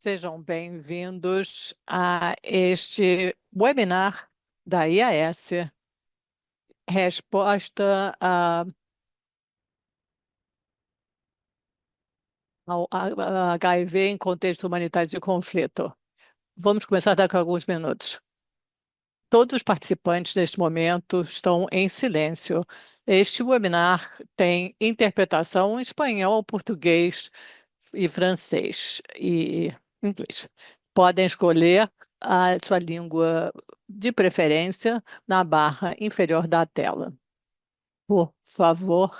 Sejam bem-vindos a este webinar da IAS, resposta ao HIV em contexto humanitário de conflito. Vamos começar daqui a alguns minutos. Todos os participantes neste momento estão em silêncio. Este webinar tem interpretação em espanhol, português e francês e inglês. Podem escolher a sua língua de preferência na barra inferior da tela. Por favor,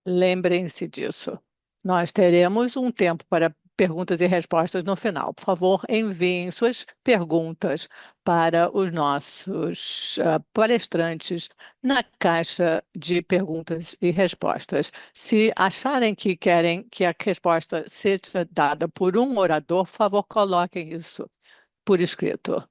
lembrem-se disso. Nós teremos um tempo para perguntas e respostas no final. Por favor, enviem suas perguntas para os nossos palestrantes na caixa de perguntas e respostas. Se acharem que querem que a resposta seja dada por um orador, por favor, coloquem isso por escrito.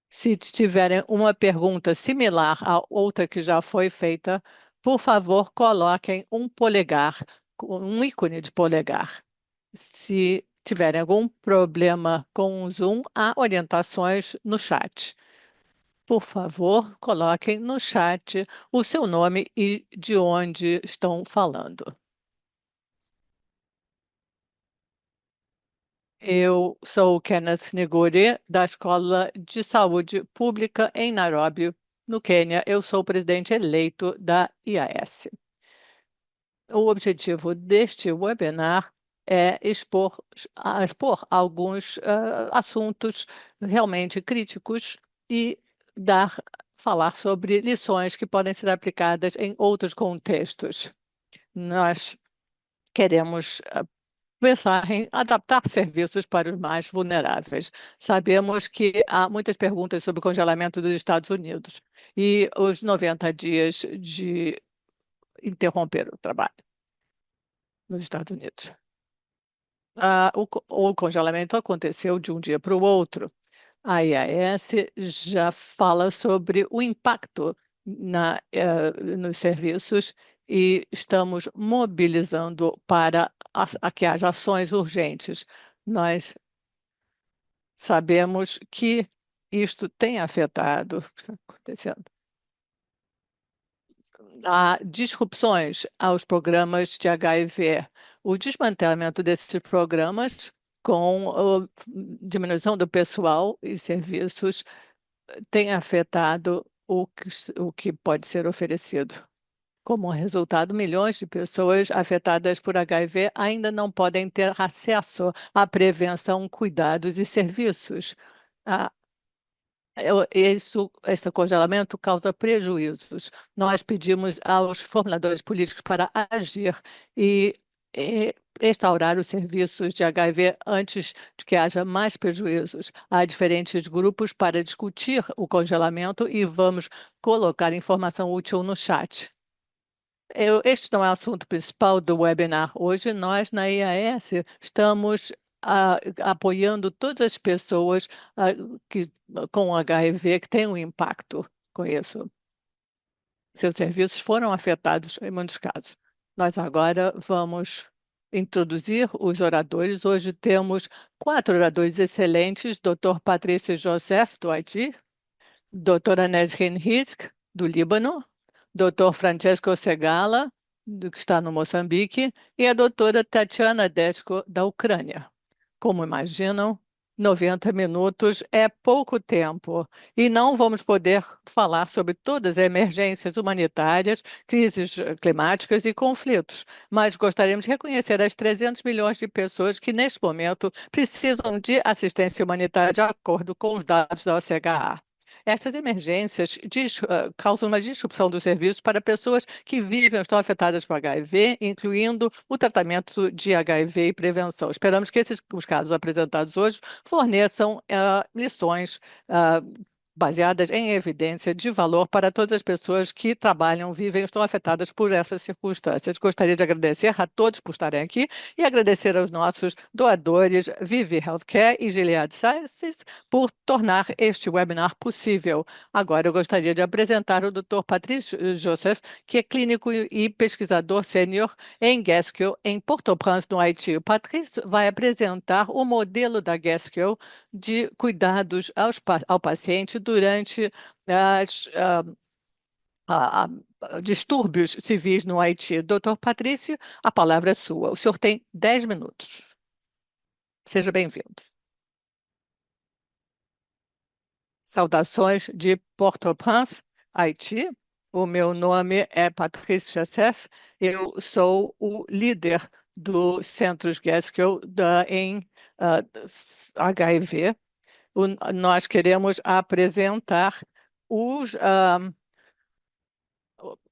Se tiverem uma pergunta similar a outra que já foi feita, por favor, coloquem um polegar, um ícone de polegar. Se tiverem algum problema com o Zoom, há orientações no chat. Por favor, coloquem no chat o seu nome e de onde estão falando. Eu sou o Kenneth Negure, da Escola de Saúde Pública em Nairobi, no Quênia. Eu sou o presidente eleito da IAS. O objetivo deste webinar é expor alguns assuntos realmente críticos e falar sobre lições que podem ser aplicadas em outros contextos. Nós queremos pensar em adaptar serviços para os mais vulneráveis. Sabemos que há muitas perguntas sobre o congelamento dos Estados Unidos e os 90 dias de interromper o trabalho nos Estados Unidos. O congelamento aconteceu de um dia para o outro. A IAS já fala sobre o impacto nos serviços e estamos mobilizando para que haja ações urgentes. Nós sabemos que isto tem afetado o que está acontecendo. Há disrupções aos programas de HIV. O desmantelamento desses programas, com a diminuição do pessoal e serviços, tem afetado o que pode ser oferecido. Como resultado, milhões de pessoas afetadas por HIV ainda não podem ter acesso à prevenção, cuidados e serviços. Ah, esse congelamento causa prejuízos. Nós pedimos aos formuladores políticos para agir e restaurar os serviços de HIV antes de que haja mais prejuízos. Há diferentes grupos para discutir o congelamento e vamos colocar informação útil no chat. Este não é o assunto principal do webinar. Hoje, nós, na IAS, estamos apoiando todas as pessoas que, com HIV que têm um impacto com isso. Seus serviços foram afetados em muitos casos. Nós agora vamos introduzir os oradores. Hoje temos 4 oradores excelentes: Dr. Patrícia Joseph, do Haiti, doutora Nesrin Rizk, do Líbano, doutor Francesco Segala, que está no Moçambique, e a doutora Tatiana Deschko, da Ucrânia. Como imaginam, 90 minutos é pouco tempo e não vamos poder falar sobre todas as emergências humanitárias, crises climáticas e conflitos, mas gostaríamos de reconhecer as 300 milhões de pessoas que, neste momento, precisam de assistência humanitária de acordo com os dados da OCHA. Essas emergências causam uma disrupção dos serviços para pessoas que vivem ou estão afetadas por HIV, incluindo o tratamento de HIV e prevenção. Esperamos que os casos apresentados hoje forneçam lições baseadas em evidência de valor para todas as pessoas que trabalham, vivem ou estão afetadas por essas circunstâncias. Gostaria de agradecer a todos por estarem aqui e agradecer aos nossos doadores Vivi Healthcare e Gilead Sciences por tornar este webinar possível. Agora eu gostaria de apresentar o Dr. Patrice Joseph, que é clínico e pesquisador sênior em Gaskell, em Port-au-Prince, no Haiti. O Patrice vai apresentar o modelo da Gaskell de cuidados ao paciente durante as, distúrbios civis no Haiti. Doutor Patrício, a palavra é sua. O senhor tem 10 minutos. Seja bem-vindo. Saudações de Port-au-Prince, Haiti. O meu nome é Patrice Chassef. Eu sou o líder dos Centros Gaskell em HIV. Nós queremos apresentar os.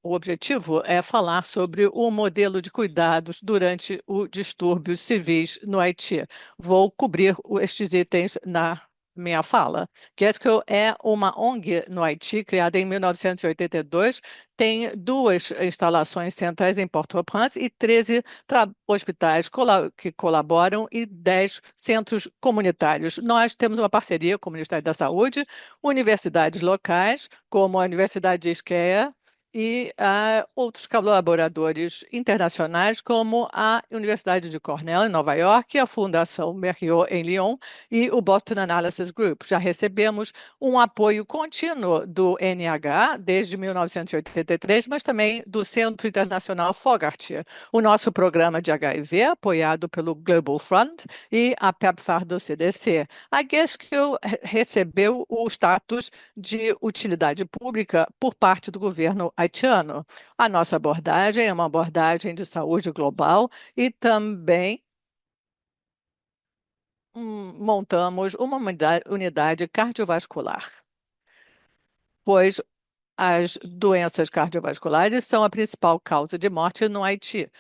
O objetivo é falar sobre o modelo de cuidados durante os distúrbios civis no Haiti. Vou cobrir estes itens na minha fala. Gaskell é uma ONG no Haiti, criada em 1982, tem duas instalações centrais em Port-au-Prince e 13 hospitais que colaboram e 10 centros comunitários. Nós temos uma parceria com o Ministério da Saúde, universidades locais, como a Universidade de Isqueia, e outros colaboradores internacionais, como a Universidade de Cornell, em Nova York, a Fundação Merriot, em Lyon, e o Boston Analysis Group. Já recebemos um apoio contínuo do NIH desde 1983, mas também do Centro Internacional Fogarty, o nosso programa de HIV, apoiado pelo Global Fund e a PEPFAR do CDC. A Gaskell recebeu o status de utilidade pública por parte do governo haitiano. A nossa abordagem é uma abordagem de saúde global e também montamos uma unidade cardiovascular, pois as doenças cardiovasculares são a principal causa de morte no Haiti.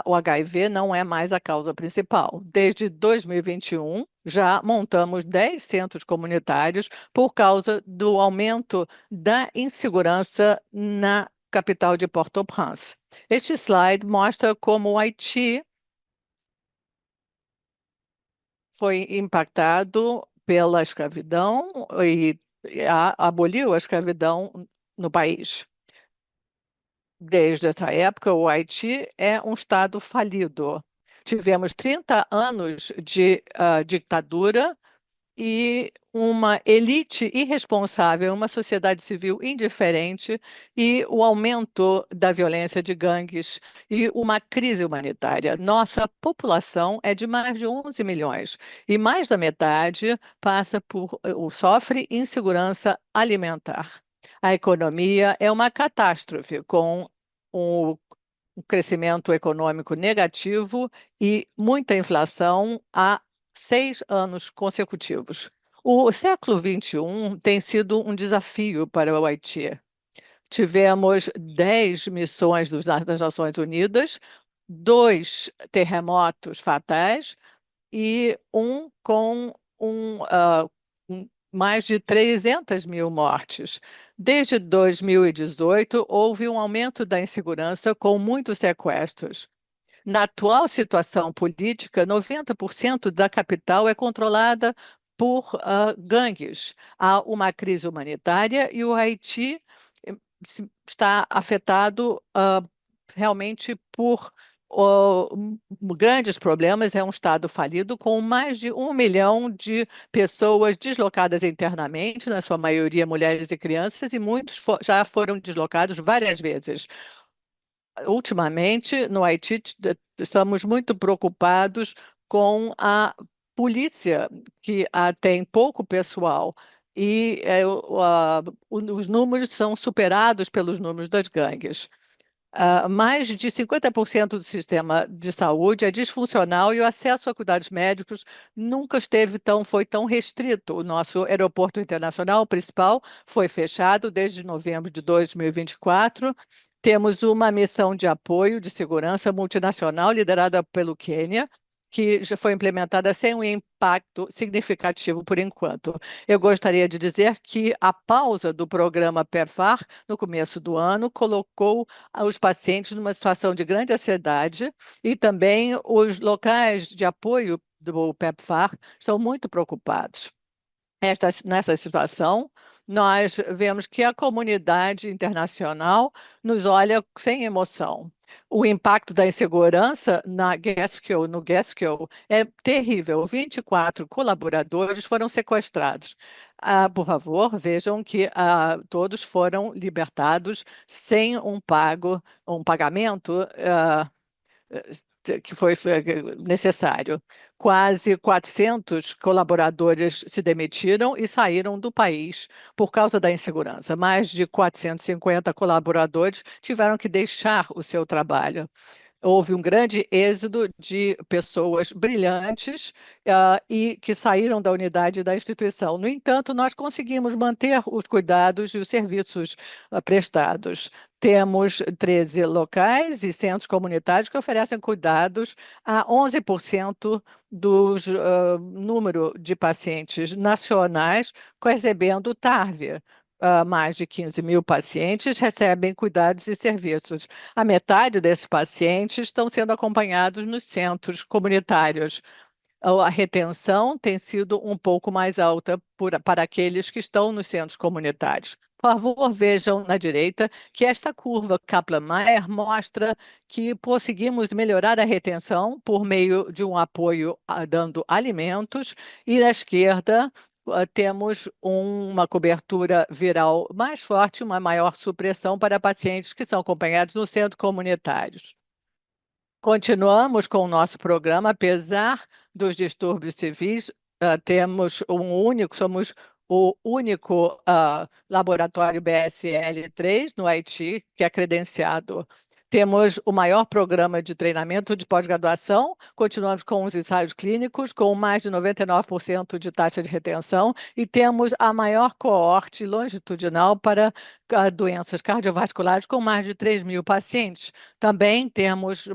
O HIV não é mais a causa principal. Desde 2021, já montamos 10 centros comunitários por causa do aumento da insegurança na capital de Port-au-Prince. Este slide mostra como o Haiti foi impactado pela escravidão e aboliu a escravidão no país. Desde essa época, o Haiti é um estado falido. Tivemos 30 anos de ditadura e uma elite irresponsável, uma sociedade civil indiferente e o aumento da violência de gangues e uma crise humanitária. Nossa população é de mais de 11 milhões e mais da metade passa por ou sofre insegurança alimentar. A economia é uma catástrofe, com o um crescimento econômico negativo e muita inflação há 6 anos consecutivos. O século XXI tem sido um desafio para o Haiti. Tivemos 10 missões das Nações Unidas, 2 terremotos fatais e um com mais de 300 mil mortes. Desde 2018, houve um aumento da insegurança com muitos sequestros. Na atual situação política, 90% da capital é controlada por gangues. Há uma crise humanitária e o Haiti está afetado realmente por grandes problemas. É um estado falido com mais de 1 milhão de pessoas deslocadas internamente, na sua maioria mulheres e crianças, e muitos já foram deslocados várias vezes. Ultimamente, no Haiti, estamos muito preocupados com a polícia, que tem pouco pessoal, e os números são superados pelos números das gangues. Mais de 50% do sistema de saúde é disfuncional e o acesso a cuidados médicos nunca foi tão restrito. O nosso aeroporto internacional principal foi fechado desde novembro de 2024. Temos uma missão de apoio de segurança multinacional liderada pelo Quênia, que já foi implementada sem um impacto significativo por enquanto. Eu gostaria de dizer que a pausa do programa PEPFAR no começo do ano colocou os pacientes numa situação de grande ansiedade e também os locais de apoio do PEPFAR estão muito preocupados. Nessa situação, nós vemos que a comunidade internacional nos olha sem emoção. O impacto da insegurança no Gaskell é terrível. 24 colaboradores foram sequestrados. Por favor, vejam que todos foram libertados sem um pagamento que foi necessário. Quase 400 colaboradores se demitiram e saíram do país por causa da insegurança. Mais de 450 colaboradores tiveram que deixar o seu trabalho. Houve um grande êxodo de pessoas brilhantes e que saíram da unidade da instituição. No entanto, nós conseguimos manter os cuidados e os serviços prestados. Temos 13 locais e centros comunitários que oferecem cuidados a 11% do número de pacientes nacionais recebendo TARV. Mais de 15 mil pacientes recebem cuidados e serviços. A metade desses pacientes estão sendo acompanhados nos centros comunitários. A retenção tem sido um pouco mais alta para aqueles que estão nos centros comunitários. Por favor, vejam na direita que esta curva Kaplan-Meier mostra que conseguimos melhorar a retenção por meio de um apoio dando alimentos, e na esquerda temos uma cobertura viral mais forte, uma maior supressão para pacientes que são acompanhados nos centros comunitários. Continuamos com o nosso programa, apesar dos distúrbios civis, somos o único laboratório BSL-3 no Haiti que é credenciado. Temos o maior programa de treinamento de pós-graduação, continuamos com os ensaios clínicos, com mais de 99% de taxa de retenção, e temos a maior coorte longitudinal para doenças cardiovasculares, com mais de 3 mil pacientes. Também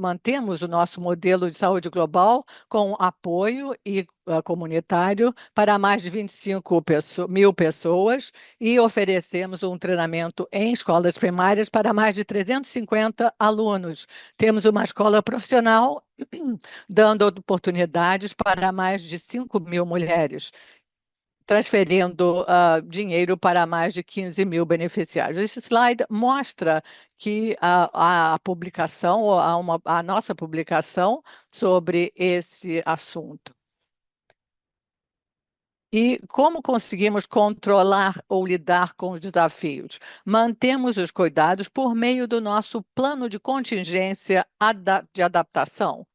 mantemos o nosso modelo de saúde global com apoio comunitário para mais de 25 mil pessoas e oferecemos um treinamento em escolas primárias para mais de 350 alunos. Temos uma escola profissional dando oportunidades para mais de 5 mil mulheres, transferindo dinheiro para mais de 15 mil beneficiários. Esse slide mostra que a publicação, ou a nossa publicação sobre esse assunto. E como conseguimos controlar ou lidar com os desafios? Mantemos os cuidados por meio do nosso plano de contingência de adaptação.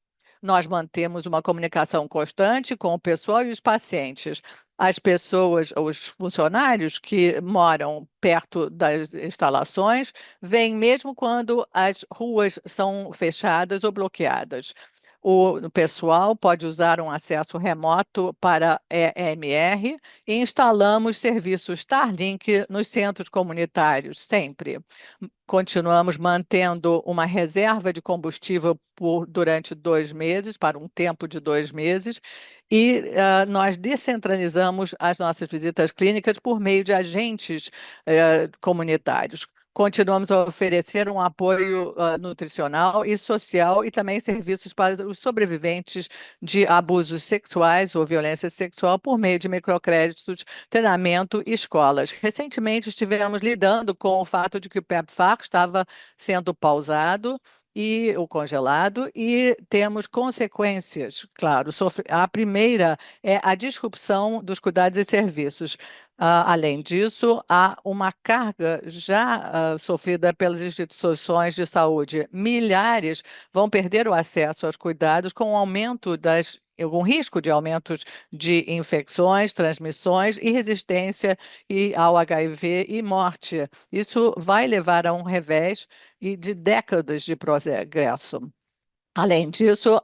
Nós mantemos uma comunicação constante com o pessoal e os pacientes. As pessoas, os funcionários que moram perto das instalações, vêm mesmo quando as ruas são fechadas ou bloqueadas. O pessoal pode usar um acesso remoto para EMR e instalamos serviços Starlink nos centros comunitários, sempre. Continuamos mantendo uma reserva de combustível durante 2 meses, para um tempo de 2 meses, e nós descentralizamos as nossas visitas clínicas por meio de agentes comunitários. Continuamos a oferecer um apoio nutricional e social e também serviços para os sobreviventes de abusos sexuais ou violência sexual por meio de microcréditos, treinamento e escolas. Recentemente estivemos lidando com o fato de que o PEPFAR estava sendo pausado ou congelado, e temos consequências, claro. A primeira é a disrupção dos cuidados e serviços. Além disso, há uma carga já sofrida pelas instituições de saúde. Milhares vão perder o acesso aos cuidados com o aumento algum risco de aumentos de infecções, transmissões e resistência ao HIV e morte. Isso vai levar a um revés de décadas de progresso. Além disso,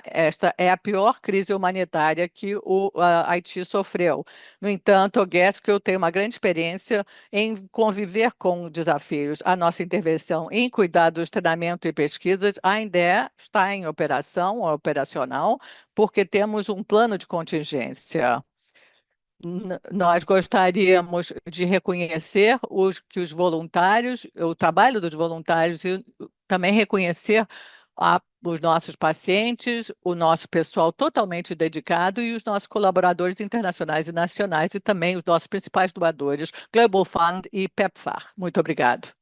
esta é a pior crise humanitária que o Haiti sofreu. No entanto, eu tenho uma grande experiência em conviver com desafios. A nossa intervenção em cuidados, treinamento e pesquisas ainda está em operação, operacional, porque temos um plano de contingência. Nós gostaríamos de reconhecer que os voluntários, o trabalho dos voluntários e também reconhecer os nossos pacientes, o nosso pessoal totalmente dedicado e os nossos colaboradores internacionais e nacionais e também os nossos principais doadores, Global Fund e PEPFAR. Muito obrigado.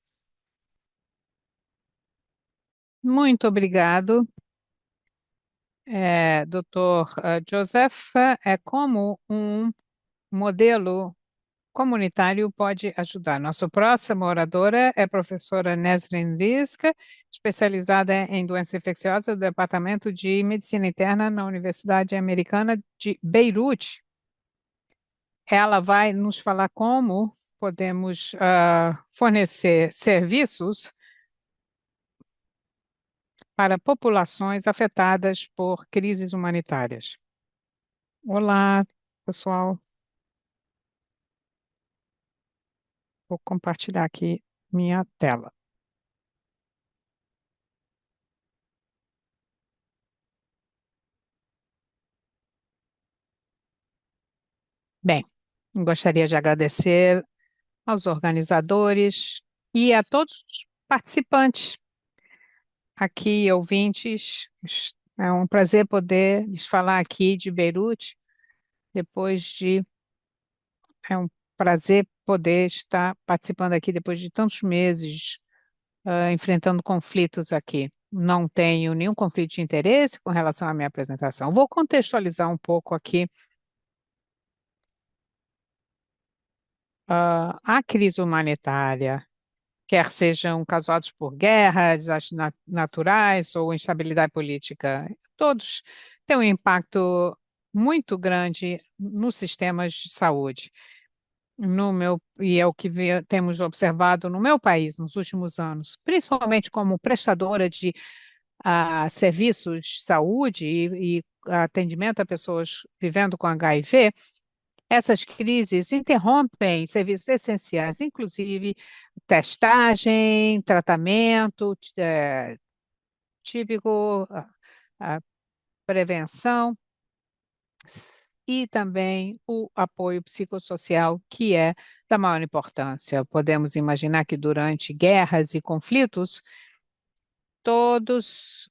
Muito obrigado, Dr. Joseph. É como um modelo comunitário pode ajudar. Nossa próxima oradora é a professora Nesrin Liska, especializada em doenças infecciosas do Departamento de Medicina Interna na Universidade Americana de Beirute. Ela vai nos falar como podemos fornecer serviços para populações afetadas por crises humanitárias. Olá, pessoal. Vou compartilhar aqui minha tela. Bem, gostaria de agradecer aos organizadores e a todos os participantes aqui, ouvintes. É um prazer poder lhes falar aqui de Beirute, depois de. É um prazer poder estar participando aqui depois de tantos meses, enfrentando conflitos aqui. Não tenho nenhum conflito de interesse com relação à minha apresentação. Vou contextualizar um pouco aqui a crise humanitária, quer sejam causados por guerra, desastres naturais ou instabilidade política. Todos têm um impacto muito grande nos sistemas de saúde. E é o que temos observado no meu país nos últimos anos, principalmente como prestadora de serviços de saúde e atendimento a pessoas vivendo com HIV. Essas crises interrompem serviços essenciais, inclusive testagem, tratamento, típico, a prevenção e também o apoio psicossocial, que é da maior importância. Podemos imaginar que durante guerras e conflitos, todos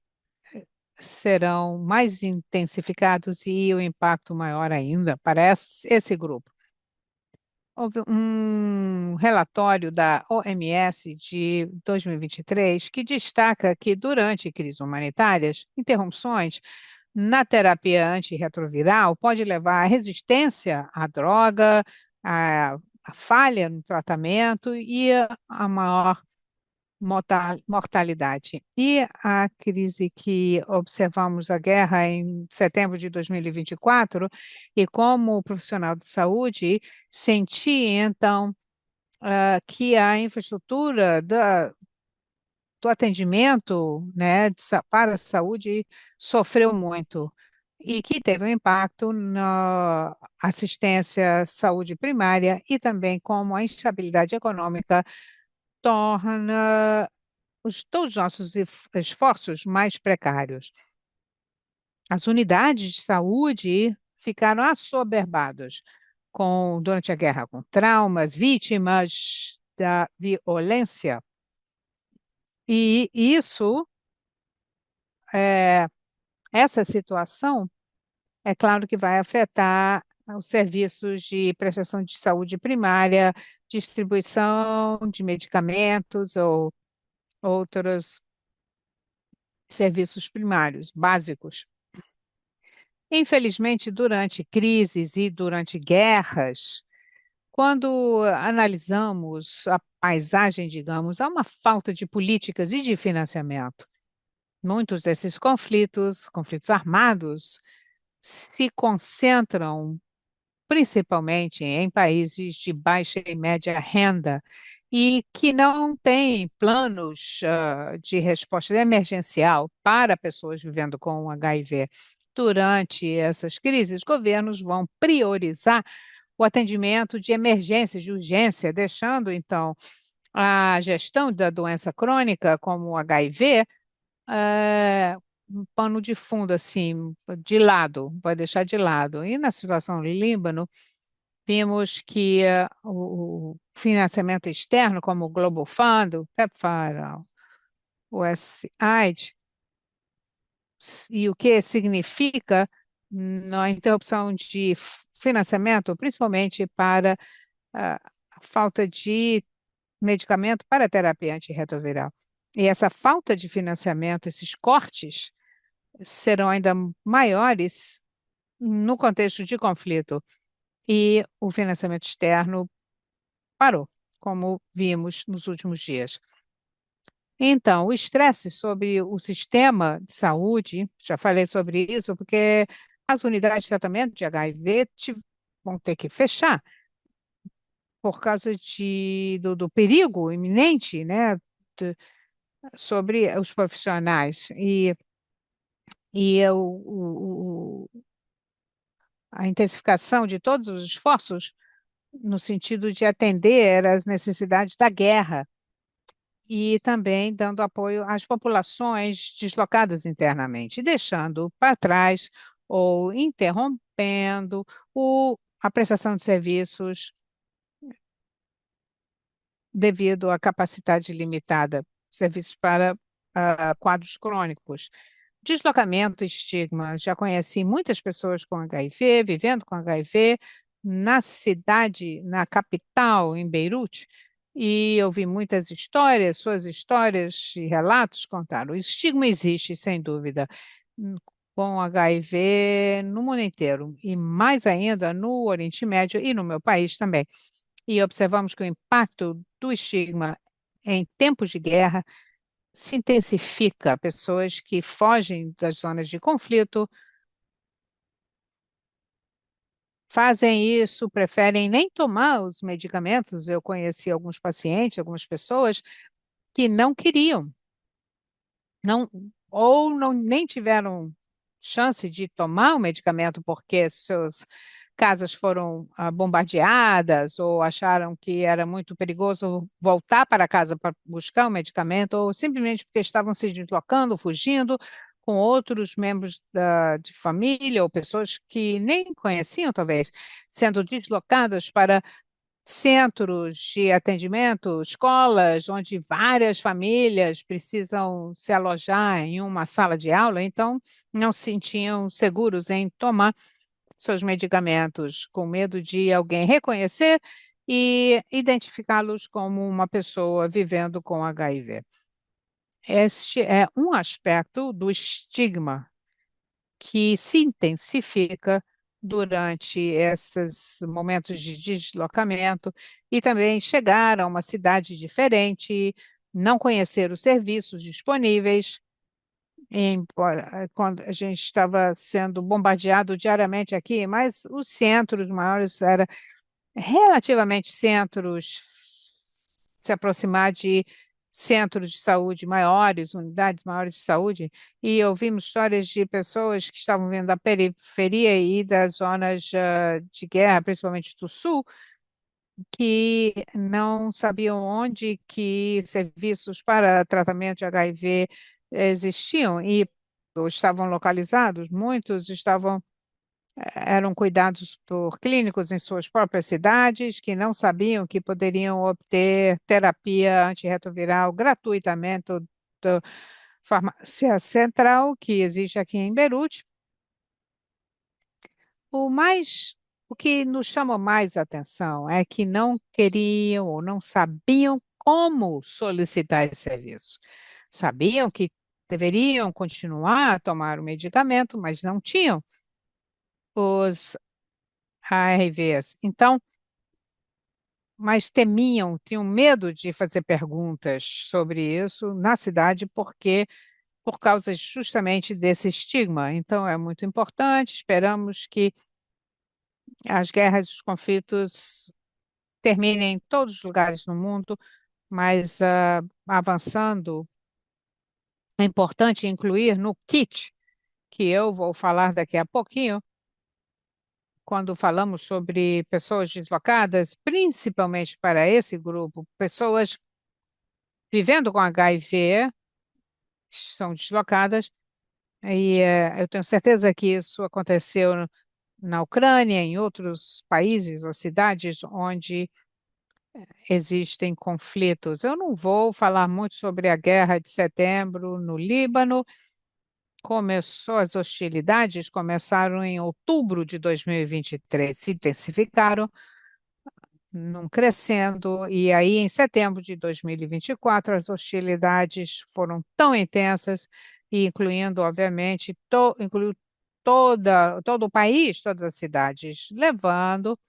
serão mais intensificados e o impacto maior ainda para esse grupo. Houve um relatório da OMS de 2023 que destaca que durante crises humanitárias, interrupções na terapia antirretroviral pode levar à resistência à droga, à falha no tratamento e a maior mortalidade. E a crise que observamos a guerra em setembro de 2024, e como profissional de saúde, senti então que a infraestrutura do atendimento, né, para a saúde sofreu muito e que teve um impacto na assistência à saúde primária e também como a instabilidade econômica torna todos os nossos esforços mais precários. As unidades de saúde ficaram assoberbadas durante a guerra com traumas, vítimas da violência. E é, essa situação, é claro que vai afetar os serviços de prestação de saúde primária, distribuição de medicamentos ou outros serviços primários básicos. Infelizmente, durante crises e durante guerras, quando analisamos a paisagem, digamos, há uma falta de políticas e de financiamento. Muitos desses conflitos armados, se concentram principalmente em países de baixa e média renda e que não tem planos de resposta emergencial para pessoas vivendo com HIV. Durante essas crises, governos vão priorizar o atendimento de emergência, de urgência, deixando então a gestão da doença crônica, como o HIV, um pano de fundo, assim, de lado, vai deixar de lado. E na situação do Líbano, vimos que o financiamento externo, como o Global Fund, o PEPFAR, o USAID, e o que significa na interrupção de financiamento, principalmente para a falta de medicamento para terapia antirretroviral. E essa falta de financiamento, esses cortes, serão ainda maiores no contexto de conflito. E o financiamento externo parou, como vimos nos últimos dias. Então, o estresse sobre o sistema de saúde, já falei sobre isso, porque as unidades de tratamento de HIV vão ter que fechar por causa do perigo iminente, né, de- sobre os profissionais. A intensificação de todos os esforços no sentido de atender às necessidades da guerra e também dando apoio às populações deslocadas internamente, deixando para trás ou interrompendo a prestação de serviços devido à capacidade limitada, serviços para quadros crônicos. Deslocamento e estigma. Já conheci muitas pessoas com HIV, vivendo com HIV, na cidade, na capital, em Beirute, e ouvi muitas histórias, suas histórias e relatos contaram. O estigma existe, sem dúvida, hum, com HIV no mundo inteiro, e mais ainda no Oriente Médio e no meu país também. E observamos que o impacto do estigma em tempos de guerra se intensifica. Pessoas que fogem das zonas de conflito fazem isso, preferem nem tomar os medicamentos. Eu conheci alguns pacientes, algumas pessoas que não queriam, não, ou não nem tiveram chance de tomar o medicamento porque suas casas foram bombardeadas ou acharam que era muito perigoso voltar para casa para buscar o medicamento ou simplesmente porque estavam se deslocando, fugindo com outros membros de família ou pessoas que nem conheciam, talvez, sendo deslocadas para centros de atendimento, escolas, onde várias famílias precisam se alojar em uma sala de aula, então não se sentiam seguros em tomar seus medicamentos, com medo de alguém reconhecer e identificá-los como uma pessoa vivendo com HIV. Este é um aspecto do estigma que se intensifica durante esses momentos de deslocamento e também chegar a uma cidade diferente, não conhecer os serviços disponíveis. Embora quando a gente estava sendo bombardeado diariamente aqui, mas os centros maiores eram relativamente centros, se aproximar de centros de saúde maiores, unidades maiores de saúde, e ouvimos histórias de pessoas que estavam vindo da periferia e das zonas de guerra, principalmente do sul, que não sabiam onde que serviços para tratamento de HIV existiam e ou estavam localizados. Muitos eram cuidados por clínicos em suas próprias cidades, que não sabiam que poderiam obter terapia antirretroviral gratuitamente da farmácia central que existe aqui em Beirute. O mais, o que nos chama mais atenção é que não queriam ou não sabiam como solicitar esse serviço. Sabiam que deveriam continuar a tomar o medicamento, mas não tinham os ARVs. Então, mas temiam, tinham medo de fazer perguntas sobre isso na cidade, porque por causa justamente desse estigma. Então, é muito importante. Esperamos que as guerras e os conflitos terminem em todos os lugares no mundo, mas avançando, é importante incluir no kit, que eu vou falar daqui a pouquinho, quando falamos sobre pessoas deslocadas, principalmente para esse grupo, pessoas vivendo com HIV são deslocadas, e eu tenho certeza que isso aconteceu na Ucrânia, em outros países ou cidades onde existem conflitos. Eu não vou falar muito sobre a guerra de setembro no Líbano. As hostilidades começaram em outubro de 2023, se intensificaram, num crescendo, e aí em setembro de 2024 as hostilidades foram tão intensas, e incluindo, obviamente, incluiu todo o país, todas as cidades, levando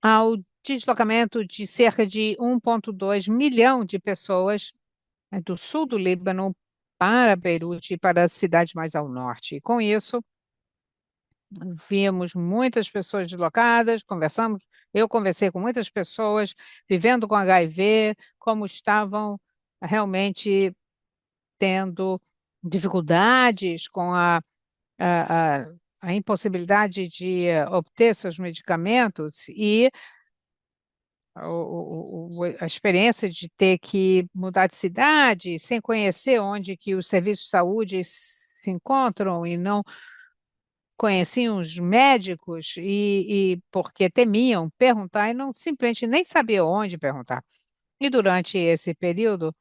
ao deslocamento de cerca de 1,2 milhão de pessoas do sul do Líbano para Beirute e para as cidades mais ao norte. E com isso, vimos muitas pessoas deslocadas, eu conversei com muitas pessoas vivendo com HIV, como estavam realmente tendo dificuldades com a, a, a impossibilidade de obter seus medicamentos e a experiência de ter que mudar de cidade sem conhecer onde que os serviços de saúde se encontram e não conheciam os médicos e porque temiam perguntar e não simplesmente nem sabiam onde perguntar. E durante esse período,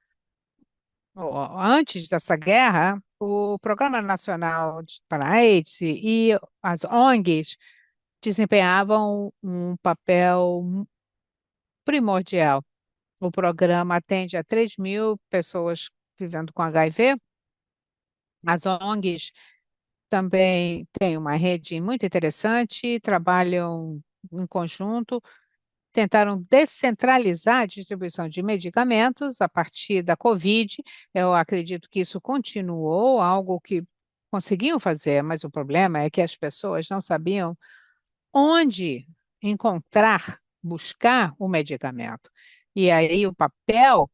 antes dessa guerra, o Programa Nacional para a AIDS e as ONGs desempenhavam um papel primordial. O programa atende a 3 mil pessoas vivendo com HIV. As ONGs também têm uma rede muito interessante, trabalham em conjunto, tentaram descentralizar a distribuição de medicamentos a partir da Covid. Eu acredito que isso continuou, algo que conseguiam fazer, mas o problema é que as pessoas não sabiam onde encontrar, buscar o medicamento. E aí o papel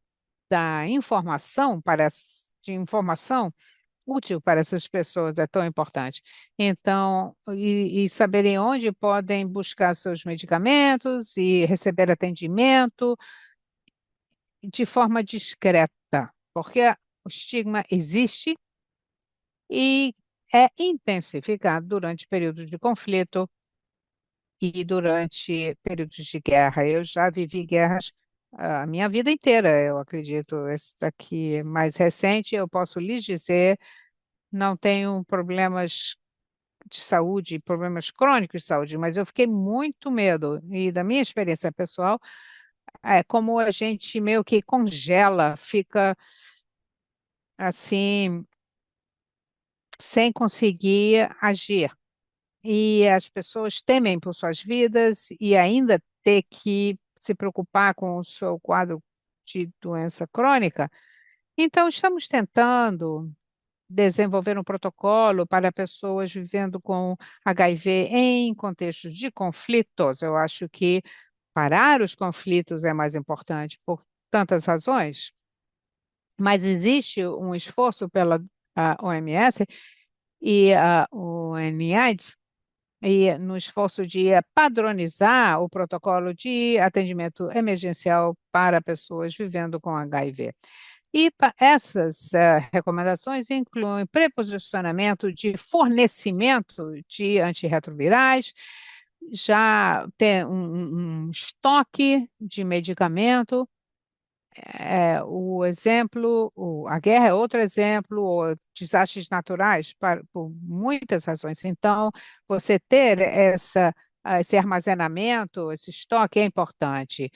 da informação de informação útil para essas pessoas é tão importante. Então, e saberem onde podem buscar seus medicamentos e receber atendimento de forma discreta, porque o estigma existe e é intensificado durante períodos de conflito e durante períodos de guerra. Eu já vivi guerras a minha vida inteira, eu acredito. Esse daqui é mais recente, eu posso lhes dizer, não tenho problemas de saúde, problemas crônicos de saúde, mas eu fiquei muito medo. E da minha experiência pessoal, é como a gente meio que congela, fica assim, sem conseguir agir. E as pessoas temem por suas vidas e ainda ter que se preocupar com o seu quadro de doença crônica. Então, estamos tentando desenvolver um protocolo para pessoas vivendo com HIV em contextos de conflitos. Eu acho que parar os conflitos é mais importante por tantas razões, mas existe um esforço pela OMS e a UNAIDS e no esforço de padronizar o protocolo de atendimento emergencial para pessoas vivendo com HIV. E essas recomendações incluem preposicionamento de fornecimento de antirretrovirais, já ter um estoque de medicamento. A guerra é outro exemplo, ou desastres naturais, por muitas razões. Então, você ter esse armazenamento, esse estoque é importante.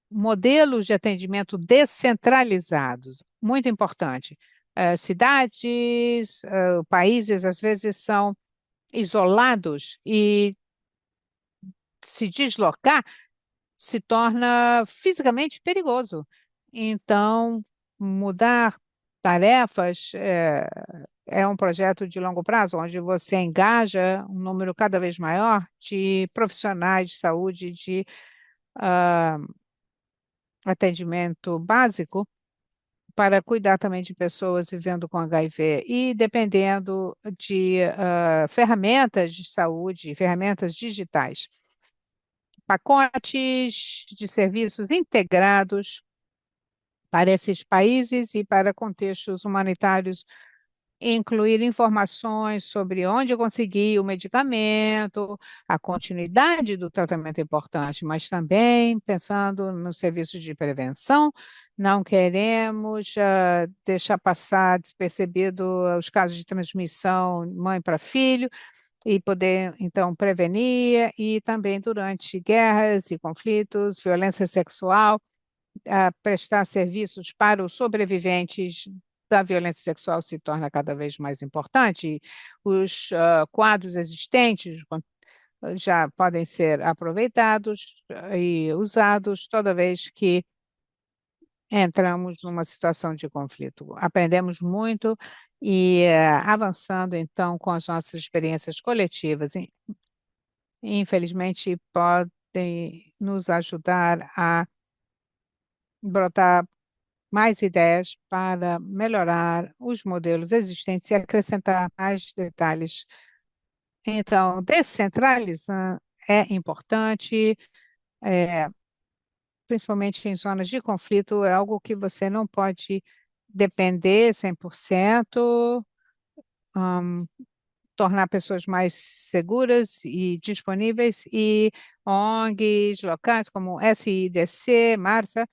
Modelos de atendimento descentralizados, muito importante. Cidades, países, às vezes, são isolados e se deslocar se torna fisicamente perigoso. Então, mudar tarefas é um projeto de longo prazo, onde você engaja um número cada vez maior de profissionais de saúde, de atendimento básico para cuidar também de pessoas vivendo com HIV e dependendo de ferramentas de saúde, ferramentas digitais, pacotes de serviços integrados para esses países e para contextos humanitários, incluir informações sobre onde conseguir o medicamento, a continuidade do tratamento é importante, mas também pensando nos serviços de prevenção, não queremos deixar passar despercebido os casos de transmissão mãe para filho e poder então prevenir e também durante guerras e conflitos, violência sexual prestar serviços para os sobreviventes da violência sexual se torna cada vez mais importante. Os quadros existentes já podem ser aproveitados e usados toda vez que entramos numa situação de conflito. Aprendemos muito e avançando então com as nossas experiências coletivas, infelizmente podem nos ajudar a brotar mais ideias para melhorar os modelos existentes e acrescentar mais detalhes. Então, descentralizar é importante, é, principalmente em zonas de conflito, é algo que você não pode depender 100%, hum, tornar pessoas mais seguras e disponíveis, e ONGs locais como SIDC, MARSA,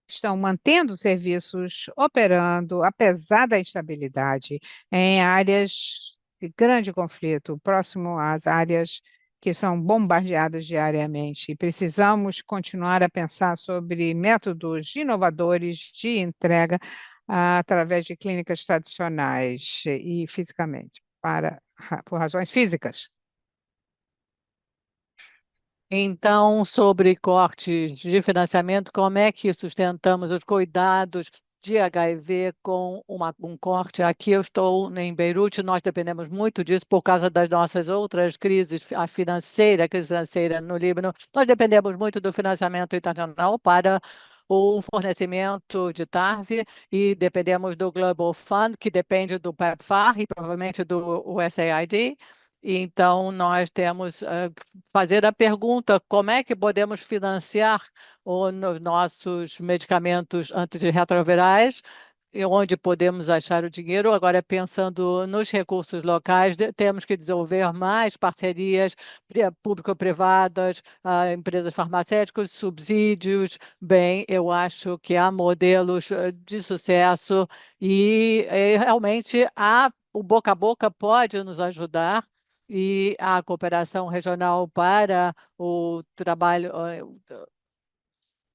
estão mantendo serviços operando, apesar da instabilidade, em áreas de grande conflito, próximo às áreas que são bombardeadas diariamente. E precisamos continuar a pensar sobre métodos inovadores de entrega através de clínicas tradicionais e fisicamente, por razões físicas. Então, sobre cortes de financiamento, como é que sustentamos os cuidados de HIV com um corte? Aqui eu estou em Beirute, nós dependemos muito disso por causa das nossas outras crises, a crise financeira no Líbano. Nós dependemos muito do financiamento internacional para o fornecimento de TARV e dependemos do Global Fund, que depende do PEPFAR e provavelmente do USAID. E então, nós temos que fazer a pergunta: como é que podemos financiar os nossos medicamentos antirretrovirais e onde podemos achar o dinheiro? Agora, pensando nos recursos locais, temos que desenvolver mais parcerias público-privadas, empresas farmacêuticas, subsídios. Bem, eu acho que há modelos de sucesso e realmente o boca a boca pode nos ajudar e a cooperação regional para o trabalho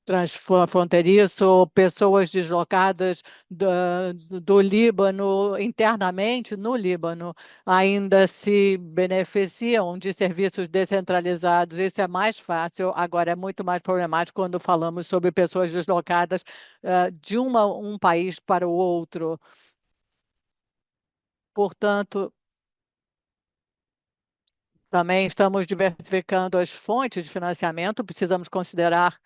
transfronteiriço, pessoas deslocadas do Líbano, internamente no Líbano, ainda se beneficiam de serviços descentralizados. Isso é mais fácil, agora é muito mais problemático quando falamos sobre pessoas deslocadas de um país para o outro. Portanto, também estamos diversificando as fontes de financiamento, precisamos considerar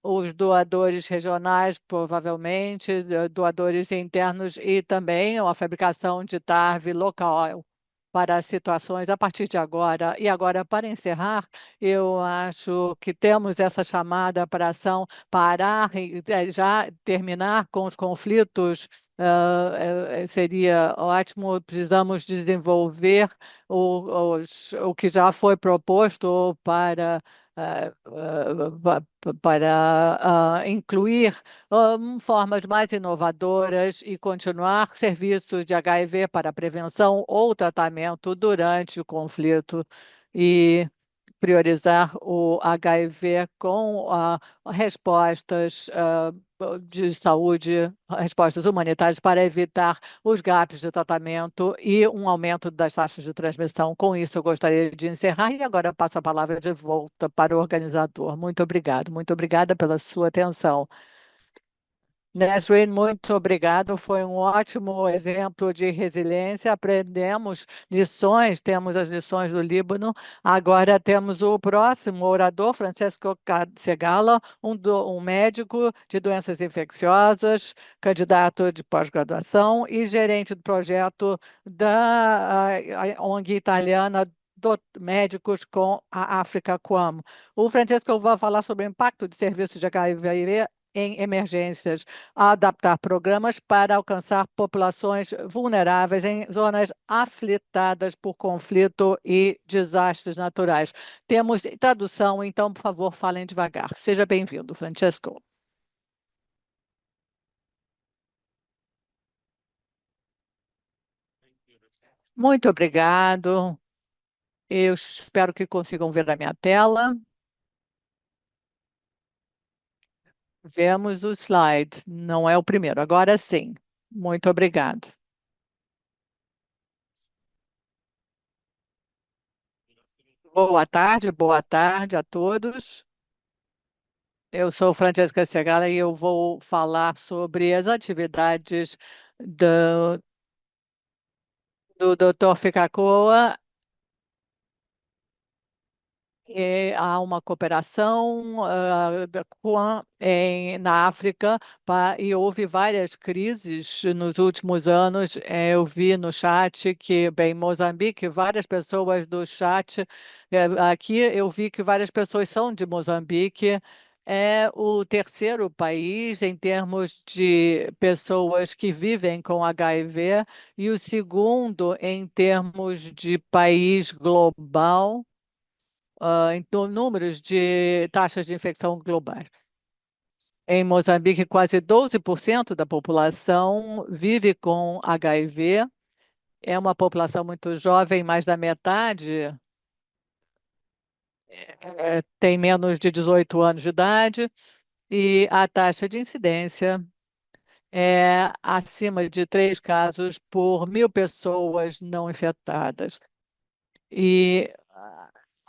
os doadores regionais, provavelmente, doadores internos e também a fabricação de TARV local para situações a partir de agora. E agora, para encerrar, eu acho que temos essa chamada para ação, parar e já terminar com os conflitos. Seria ótimo. Precisamos desenvolver o que já foi proposto para incluir formas mais inovadoras e continuar serviços de HIV para prevenção ou tratamento durante o conflito e priorizar o HIV com respostas de saúde, respostas humanitárias para evitar os gaps de tratamento e um aumento das taxas de transmissão. Com isso, eu gostaria de encerrar e agora passo a palavra de volta para o organizador. Muito obrigado, muito obrigada pela sua atenção. Nesrin, muito obrigado. Foi um ótimo exemplo de resiliência. Aprendemos lições, temos as lições do Líbano. Agora temos o próximo orador, Francesco Segala, um médico de doenças infecciosas, candidato de pós-graduação e gerente do projeto da ONG italiana Médicos com a África Coam. O Francesco vai falar sobre o impacto de serviços de HIV em emergências, a adaptar programas para alcançar populações vulneráveis em zonas afetadas por conflito e desastres naturais. Temos tradução, então, por favor, falem devagar. Seja bem-vindo, Francesco. Muito obrigado. Eu espero que consigam ver a minha tela. Vemos o slide. Não é o primeiro, agora sim. Muito obrigado. Boa tarde a todos. Eu sou Francesca Segala e eu vou falar sobre as atividades do, do Dr. Ficacoa. Há uma cooperação na África e houve várias crises nos últimos anos. Eu vi no chat que, bem, Moçambique, várias pessoas do chat, aqui eu vi que várias pessoas são de Moçambique. É o terceiro país em termos de pessoas que vivem com HIV e o segundo em termos de país global em números de taxas de infecção globais. Em Moçambique, quase 12% da população vive com HIV. É uma população muito jovem, mais da metade tem menos de 18 anos de idade, e a taxa de incidência é acima de 3 casos por 1.000 pessoas não infectadas. E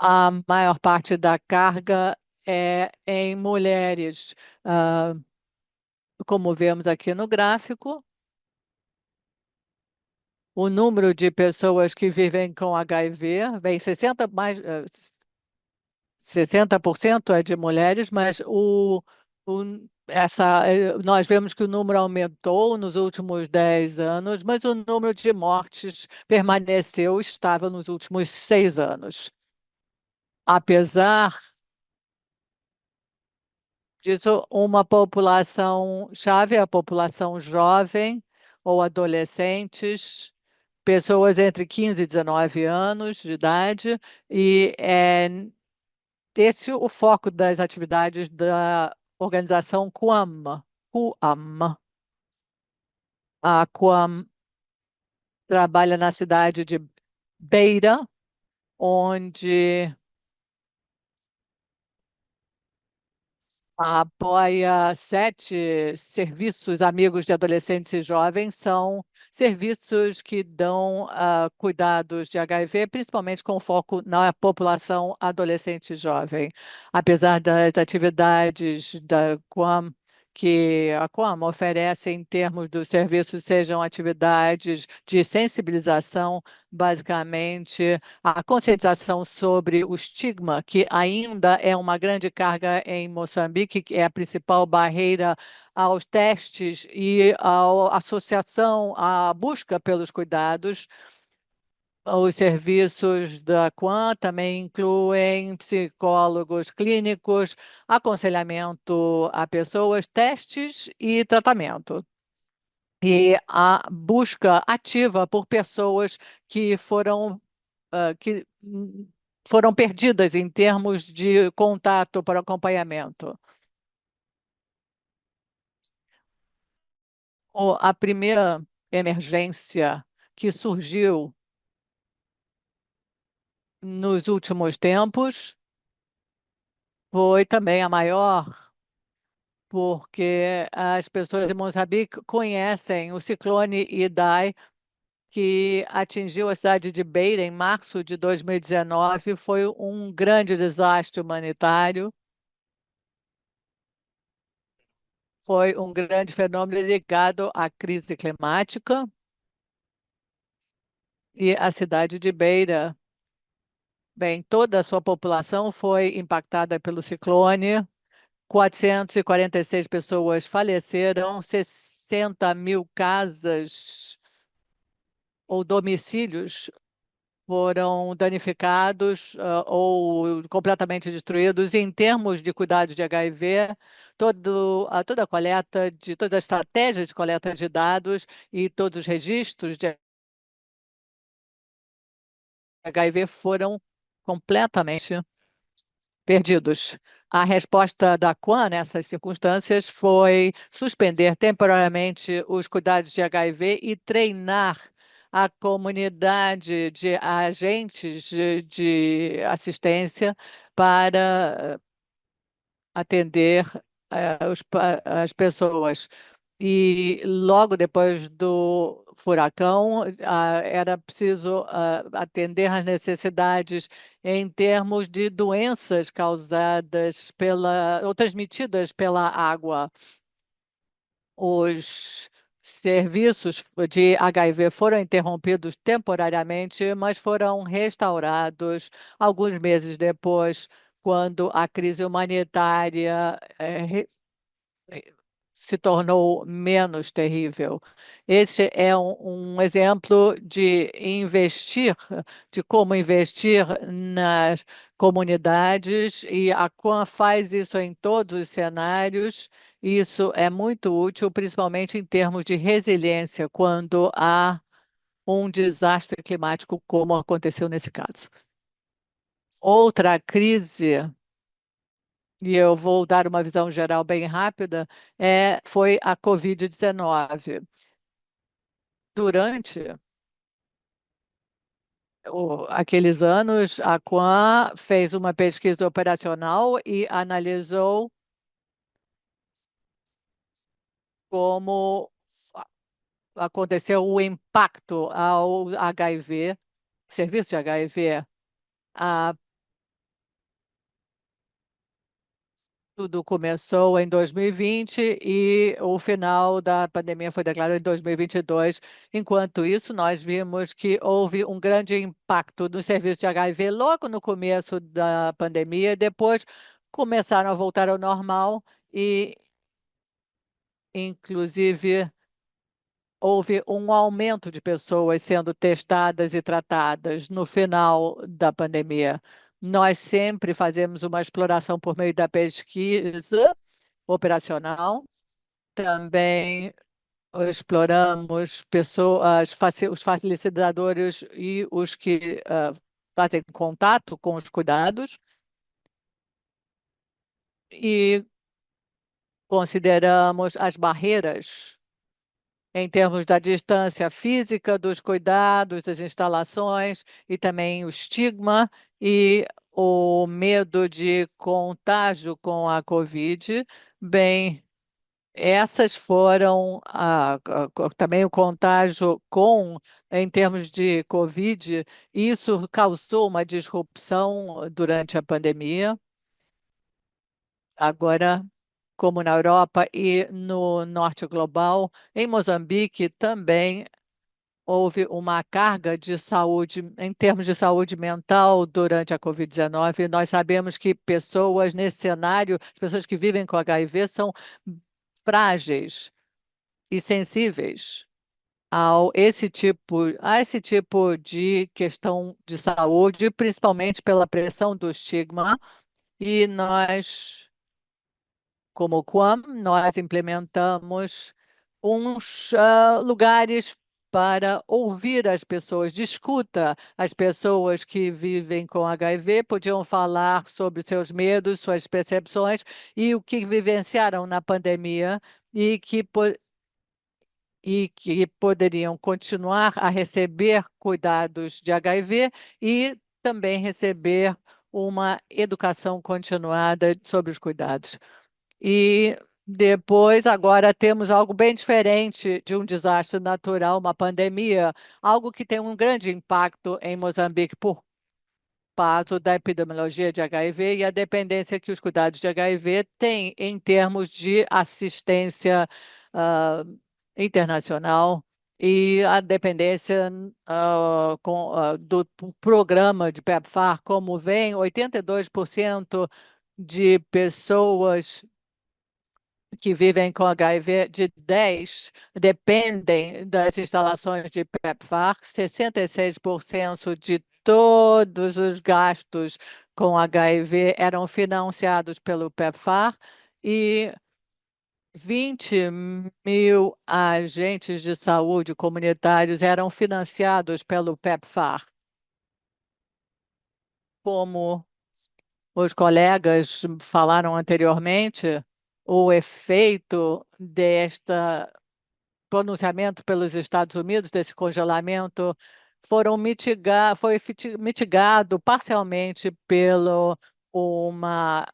a maior parte da carga é em mulheres, como vemos aqui no gráfico. O número de pessoas que vivem com HIV vem 60% é de mulheres, mas nós vemos que o número aumentou nos últimos 10 anos, mas o número de mortes permaneceu estável nos últimos 6 anos. Apesar disso, uma população chave é a população jovem ou adolescentes, pessoas entre 15 e 19 anos de idade, e é esse o foco das atividades da organização QAM. QAM. A QAM trabalha na cidade de Beira, onde apoia 7 serviços amigos de adolescentes e jovens. São serviços que dão cuidados de HIV, principalmente com foco na população adolescente e jovem. Apesar das atividades da QAM, que a QAM oferece em termos dos serviços, sejam atividades de sensibilização, basicamente a conscientização sobre o estigma, que ainda é uma grande carga em Moçambique, que é a principal barreira aos testes e à associação, à busca pelos cuidados. Os serviços da Quan também incluem psicólogos clínicos, aconselhamento a pessoas, testes e tratamento. E a busca ativa por pessoas que foram perdidas em termos de contato para acompanhamento. A primeira emergência que surgiu nos últimos tempos foi também a maior, porque as pessoas em Moçambique conhecem o ciclone Idai, que atingiu a cidade de Beira em março de 2019. Foi um grande desastre humanitário. foi um grande fenômeno ligado à crise climática e a cidade de Beira. Bem, toda a sua população foi impactada pelo ciclone. 446 pessoas faleceram, 60 mil casas ou domicílios foram danificados, ou completamente destruídos. Em termos de cuidado de HIV, toda a coleta toda a estratégia de coleta de dados e todos os registros de HIV foram completamente perdidos. A resposta da CWAN nessas circunstâncias foi suspender temporariamente os cuidados de HIV e treinar a comunidade de agentes de assistência para atender as pessoas. E logo depois do furacão, era preciso atender às necessidades em termos de doenças causadas pela ou transmitidas pela água. Os serviços de HIV foram interrompidos temporariamente, mas foram restaurados alguns meses depois, quando a crise humanitária se tornou menos terrível. Esse é um exemplo de como investir nas comunidades, e a Quan faz isso em todos os cenários. Isso é muito útil, principalmente em termos de resiliência, quando há um desastre climático, como aconteceu nesse caso. Outra crise, e eu vou dar uma visão geral bem rápida, foi a Covid-19. Durante aqueles anos, a Quan fez uma pesquisa operacional e analisou como aconteceu o impacto ao HIV, serviço de HIV. Tudo começou em 2020 e o final da pandemia foi declarado em 2022. Enquanto isso, nós vimos que houve um grande impacto no serviço de HIV logo no começo da pandemia, depois começaram a voltar ao normal e, inclusive, houve um aumento de pessoas sendo testadas e tratadas no final da pandemia. Nós sempre fazemos uma exploração por meio da pesquisa operacional. Também exploramos pessoas, os facilitadores e os que fazem contato com os cuidados, e consideramos as barreiras em termos da distância física dos cuidados, das instalações, e também o estigma e o medo de contágio com a Covid. Bem, essas foram também o contágio em termos de Covid. Isso causou uma disrupção durante a pandemia. Agora, como na Europa e no norte global, em Moçambique também houve uma carga de saúde, em termos de saúde mental, durante a Covid-19. Nós sabemos que pessoas nesse cenário, as pessoas que vivem com HIV, são frágeis e sensíveis a esse tipo de questão de saúde, principalmente pela pressão do estigma. E nós, como Quam, nós implementamos uns lugares para ouvir as pessoas, de escuta. As pessoas que vivem com HIV podiam falar sobre seus medos, suas percepções e o que vivenciaram na pandemia, e que poderiam continuar a receber cuidados de HIV e também receber uma educação continuada sobre os cuidados. E depois, agora temos algo bem diferente de um desastre natural, uma pandemia, algo que tem um grande impacto em Moçambique impacto da epidemiologia de HIV e a dependência que os cuidados de HIV têm em termos de assistência ah, internacional e a dependência do programa de PEPFAR, como vem, 82% de pessoas que vivem com HIV de 10 dependem das instalações de PEPFAR, 66% de todos os gastos com HIV eram financiados pelo PEPFAR e 20 mil agentes de saúde comunitários eram financiados pelo PEPFAR. Como os colegas falaram anteriormente, o efeito desta pronunciamento pelos Estados Unidos, desse congelamento, foi mitigado parcialmente pela uma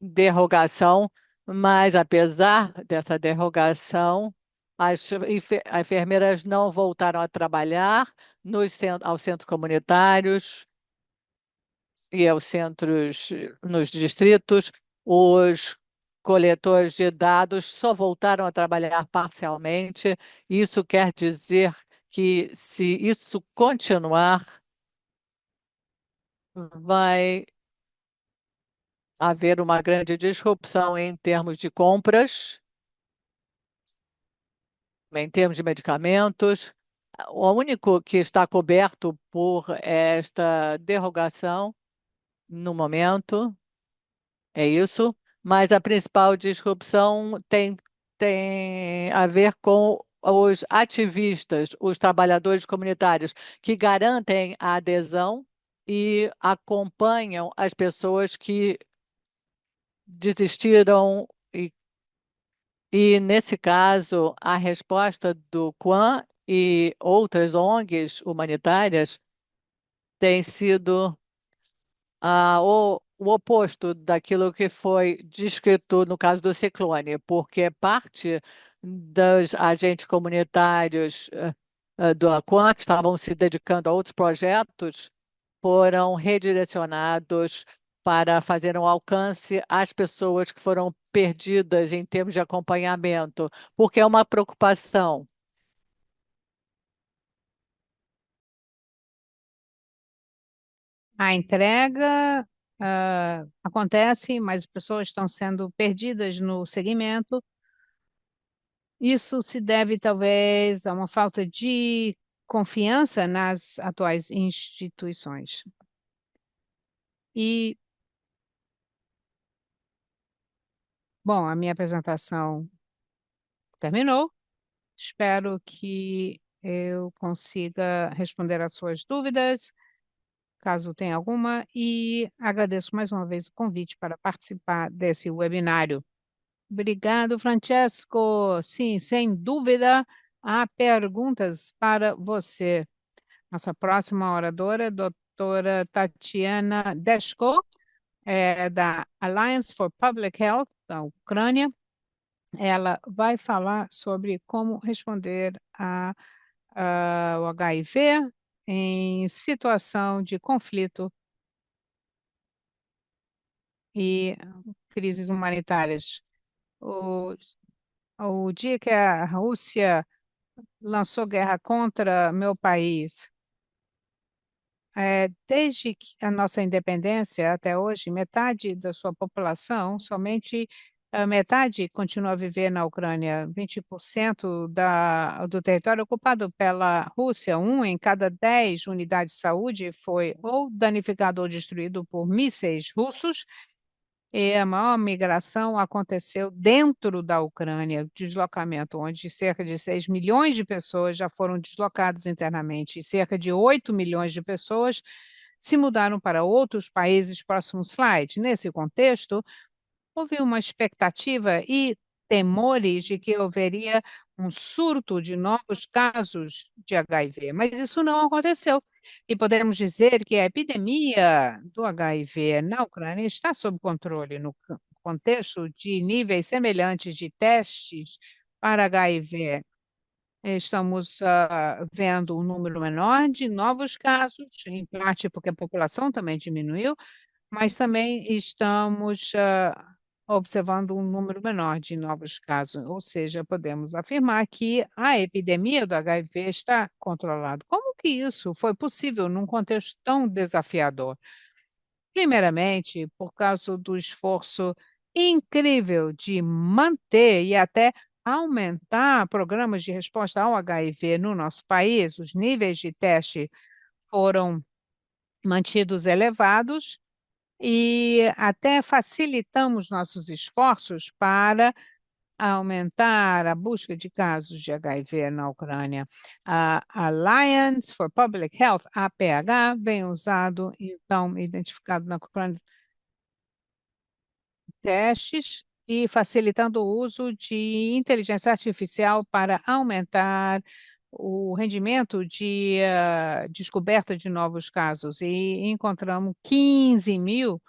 derrogação, mas apesar dessa derrogação, as enfermeiras não voltaram a trabalhar aos centros comunitários e aos centros nos distritos. Os coletores de dados só voltaram a trabalhar parcialmente. Isso quer dizer que, se isso continuar, vai haver uma grande disrupção em termos de compras, em termos de medicamentos. O único que está coberto por esta derrogação no momento é isso, mas a principal disrupção tem a ver com os ativistas, os trabalhadores comunitários, que garantem a adesão e acompanham as pessoas que desistiram. Nesse caso, a resposta do Quan e outras ONGs humanitárias tem sido o oposto daquilo que foi descrito no caso do ciclone, porque parte dos agentes comunitários do Aquan, que estavam se dedicando a outros projetos, foram redirecionados para fazer um alcance às pessoas que foram perdidas em termos de acompanhamento, porque é uma preocupação. A entrega, acontece, mas as pessoas estão sendo perdidas no segmento. Isso se deve, talvez, a uma falta de confiança nas atuais instituições. E, bom, a minha apresentação terminou. Espero que eu consiga responder às suas dúvidas, caso tenha alguma, e agradeço mais uma vez o convite para participar desse webinário. Obrigado, Francesco. Sim, sem dúvida, há perguntas para você. Nossa próxima oradora, doutora Tatiana Deshko, da Alliance for Public Health da Ucrânia. Ela vai falar sobre como responder ao HIV em situação de conflito e crises humanitárias. O, o dia que a Rússia lançou guerra contra meu país, desde a nossa independência até hoje, metade da sua população, somente a metade continua a viver na Ucrânia. 20% do território ocupado pela Rússia, um em cada 10 unidades de saúde foi ou danificado ou destruído por mísseis russos. E a maior migração aconteceu dentro da Ucrânia, deslocamento, onde cerca de 6 milhões de pessoas já foram deslocadas internamente e cerca de 8 milhões de pessoas se mudaram para outros países. Próximo slide. Nesse contexto, houve uma expectativa e temores de que haveria um surto de novos casos de HIV, mas isso não aconteceu. E podemos dizer que a epidemia do HIV na Ucrânia está sob controle no contexto de níveis semelhantes de testes para HIV Estamos vendo um número menor de novos casos, em parte porque a população também diminuiu, mas também estamos observando um número menor de novos casos, ou seja, podemos afirmar que a epidemia do HIV está controlada. Como que isso foi possível num contexto tão desafiador? Primeiramente, por causa do esforço incrível de manter e até aumentar programas de resposta ao HIV no nosso país, os níveis de teste foram mantidos elevados e até facilitamos nossos esforços para aumentar a busca de casos de HIV na Ucrânia. A Alliance for Public Health, APH, vem usado, então, identificado na Ucrânia testes e facilitando o uso de inteligência artificial para aumentar o rendimento de descoberta de novos casos. E encontramos 15.000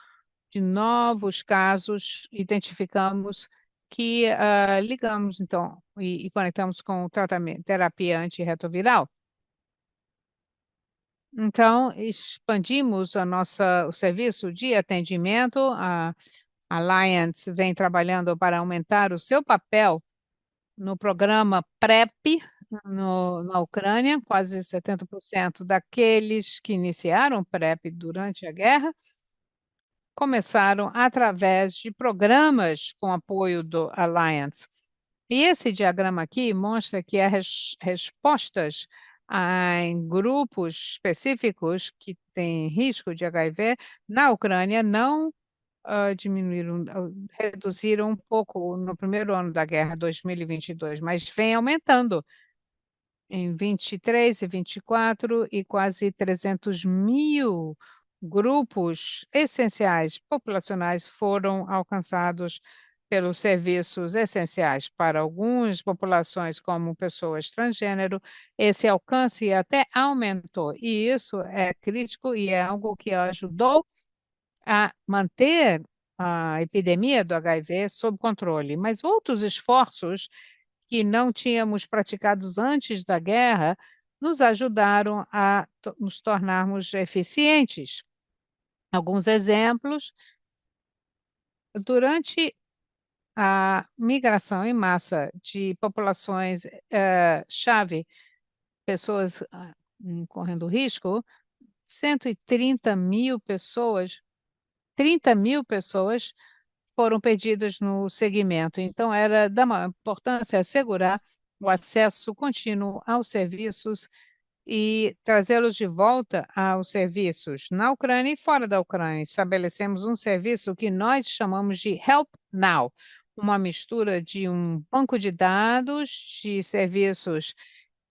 de novos casos, identificamos que ligamos, então, e conectamos com o tratamento, terapia antirretroviral. Então, expandimos o serviço de atendimento. A Alliance vem trabalhando para aumentar o seu papel no programa PrEP na Ucrânia. Quase 70% daqueles que iniciaram PrEP durante a guerra começaram através de programas com apoio do Alliance. E esse diagrama aqui mostra que as respostas em grupos específicos que têm risco de HIV na Ucrânia não diminuíram, reduziram um pouco no primeiro ano da guerra, 2022, mas vem aumentando em 23 e 24 e quase 300.000 grupos essenciais populacionais foram alcançados pelos serviços essenciais. Para algumas populações, como pessoas transgênero, esse alcance até aumentou, e isso é crítico e é algo que ajudou a manter a epidemia do HIV sob controle. Mas outros esforços que não tínhamos praticados antes da guerra nos ajudaram a nos tornarmos eficientes. Alguns exemplos: durante a migração em massa de populações chave, pessoas correndo risco, 130.000 pessoas, 30.000 pessoas foram perdidas no segmento. Então, era da maior importância assegurar o acesso contínuo aos serviços e trazê-los de volta aos serviços na Ucrânia e fora da Ucrânia. Estabelecemos um serviço que nós chamamos de Help Now, uma mistura de um banco de dados de serviços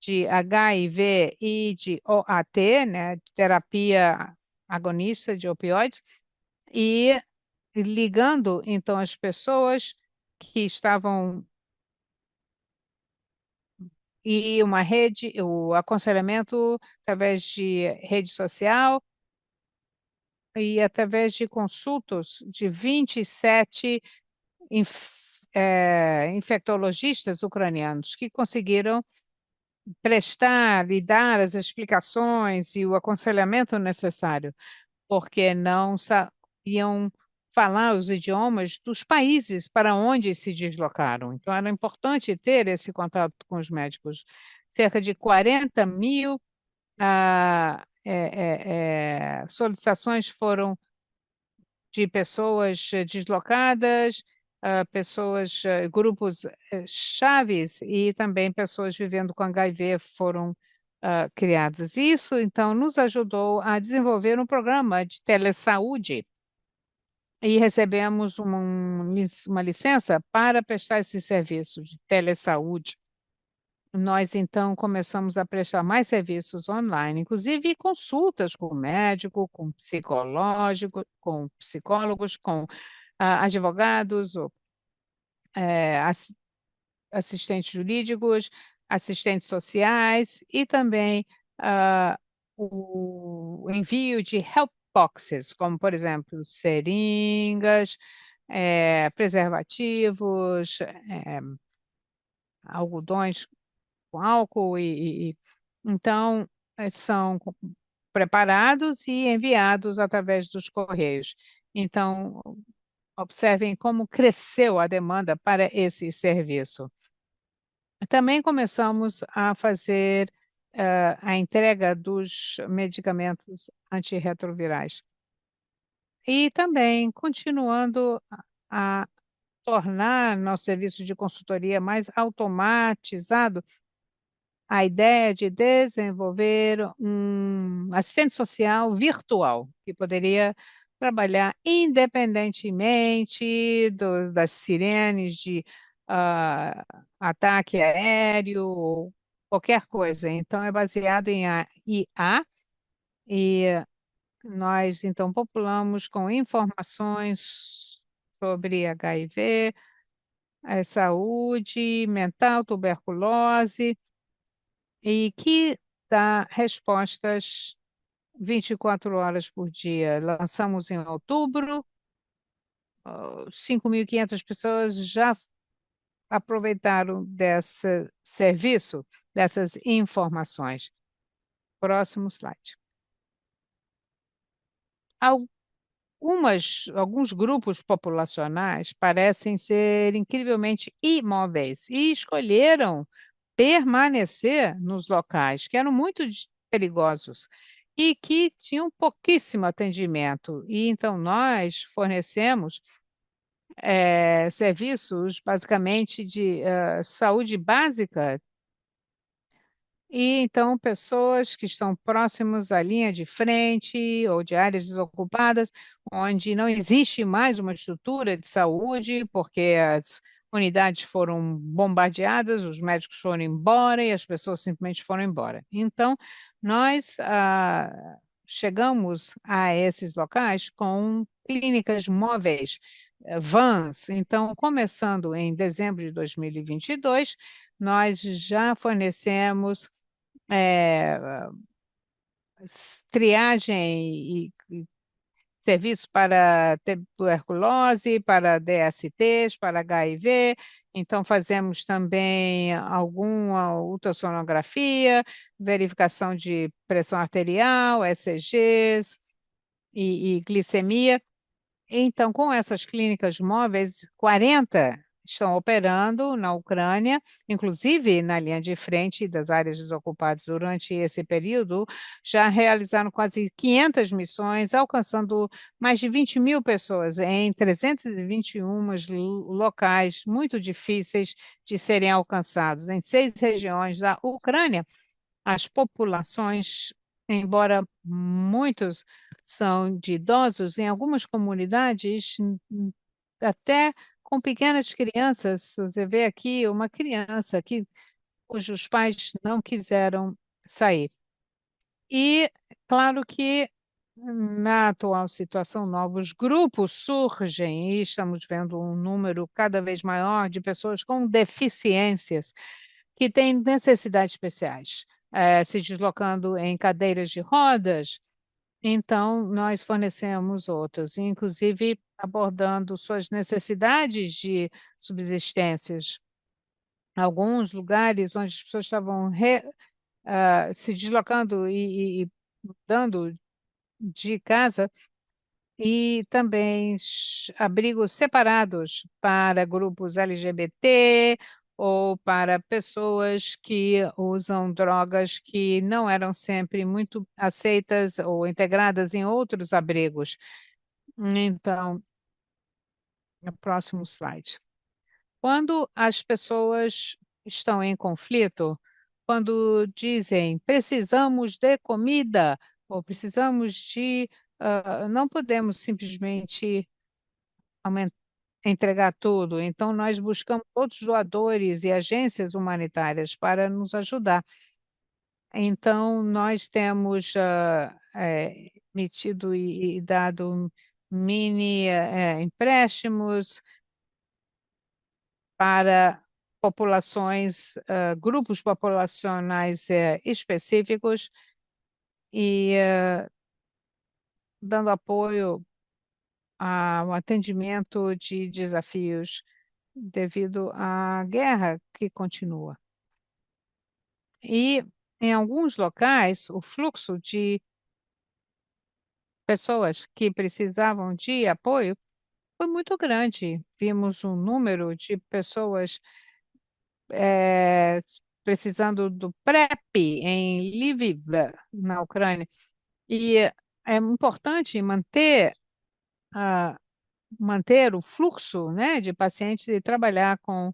de HIV e de OAT, né, de terapia agonista de opioides, e ligando então as pessoas que estavam e uma rede, o aconselhamento através de rede social e através de consultas de 27 infectologistas ucranianos que conseguiram prestar e dar as explicações e o aconselhamento necessário, porque não sabiam falar os idiomas dos países para onde se deslocaram. Então, era importante ter esse contato com os médicos. Cerca de 40.000 solicitações foram de pessoas deslocadas, pessoas, grupos chaves e também pessoas vivendo com HIV foram criadas. Isso, então, nos ajudou a desenvolver um programa de telesaúde e recebemos uma licença para prestar esse serviço de telesaúde. Nós, então, começamos a prestar mais serviços online, inclusive consultas com médico, com psicológico, com psicólogos, com advogados, ou, assistentes jurídicos, assistentes sociais e também o envio de help boxes, como, por exemplo, seringas, preservativos, algodões com álcool então são preparados e enviados através dos correios. Então, observem como cresceu a demanda para esse serviço. Também começamos a fazer a entrega dos medicamentos antirretrovirais. E também continuando a tornar nosso serviço de consultoria mais automatizado, a ideia de desenvolver um assistente social virtual, que poderia trabalhar independentemente das sirenes de ah, ataque aéreo, ou qualquer coisa. Então, é baseado em IA e nós, então, populamos com informações sobre HIV, saúde mental, tuberculose, e que dá respostas 24 horas por dia. Lançamos em outubro, 5.500 pessoas já aproveitaram desse serviço, dessas informações. Próximo slide. Alguns grupos populacionais parecem ser incrivelmente imóveis e escolheram permanecer nos locais que eram muito perigosos e que tinham pouquíssimo atendimento. E então nós fornecemos serviços basicamente de saúde básica e então pessoas que estão próximos à linha de frente ou de áreas desocupadas, onde não existe mais uma estrutura de saúde, porque as unidades foram bombardeadas, os médicos foram embora e as pessoas simplesmente foram embora. Então, nós chegamos a esses locais com clínicas móveis, vans. Então, começando em dezembro de 2022, nós já fornecemos é, triagem e serviço para tuberculose, para DSTs, para HIV. Então, fazemos também alguma ultrassonografia, verificação de pressão arterial, ECGs e glicemia. Então, com essas clínicas móveis, 40 estão operando na Ucrânia, inclusive na linha de frente das áreas desocupadas durante esse período, já realizaram quase 500 missões, alcançando mais de 20.000 pessoas em 321 locais muito difíceis de serem alcançados, em 6 regiões da Ucrânia. As populações, embora muitos são de idosos, em algumas comunidades, até com pequenas crianças, você vê aqui uma criança cujos pais não quiseram sair. E, claro que na atual situação, novos grupos surgem e estamos vendo um número cada vez maior de pessoas com deficiências que têm necessidades especiais, se deslocando em cadeiras de rodas. Então, nós fornecemos outros, inclusive abordando suas necessidades de subsistências. Alguns lugares onde as pessoas estavam se deslocando e mudando de casa, e também abrigos separados para grupos LGBT ou para pessoas que usam drogas que não eram sempre muito aceitas ou integradas em outros abrigos. Então, no próximo slide. Quando as pessoas estão em conflito, quando dizem precisamos de comida ou precisamos de não podemos simplesmente entregar tudo. Então, nós buscamos outros doadores e agências humanitárias para nos ajudar. Então, nós temos emitido e dado mini empréstimos para populações, grupos populacionais específicos e dando apoio ao atendimento de desafios devido à guerra que continua. E em alguns locais, o fluxo de pessoas que precisavam de apoio foi muito grande. Vimos um número de pessoas eh, precisando do PrEP em Lviv, na Ucrânia. E é importante ah, manter o fluxo, né, de pacientes e trabalhar com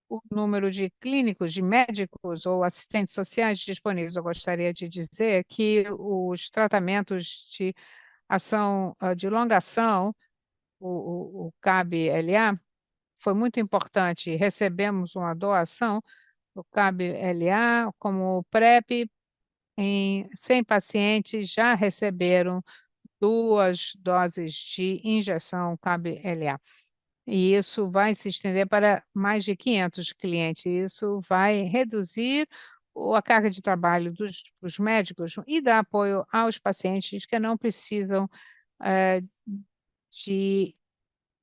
o número de clínicos, de médicos ou assistentes sociais disponíveis. Eu gostaria de dizer que os tratamentos de de longa ação, o CAB-LA, foi muito importante. Recebemos uma doação do CAB-LA como PrEP em 100 pacientes já receberam 2 doses de injeção CAB-LA. E isso vai se estender para mais de 500 clientes. Isso vai reduzir a carga de trabalho dos médicos e dar apoio aos pacientes que não precisam eh, de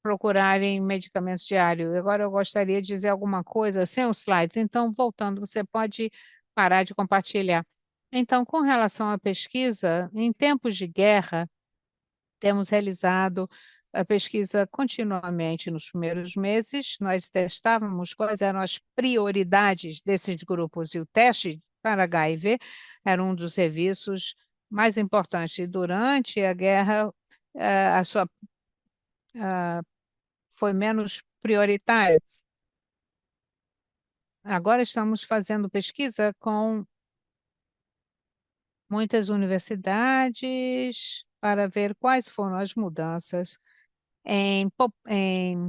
procurarem medicamentos diários. Agora eu gostaria de dizer alguma coisa sem os slides. Então, voltando, você pode parar de compartilhar. Então, com relação à pesquisa, em tempos de guerra, temos realizado a pesquisa continuamente nos primeiros meses. Nós testávamos quais eram as prioridades desses grupos e o teste para HIV era um dos serviços mais importantes. E durante a guerra, a sua foi menos prioritário. Agora estamos fazendo pesquisa com muitas universidades para ver quais foram as mudanças em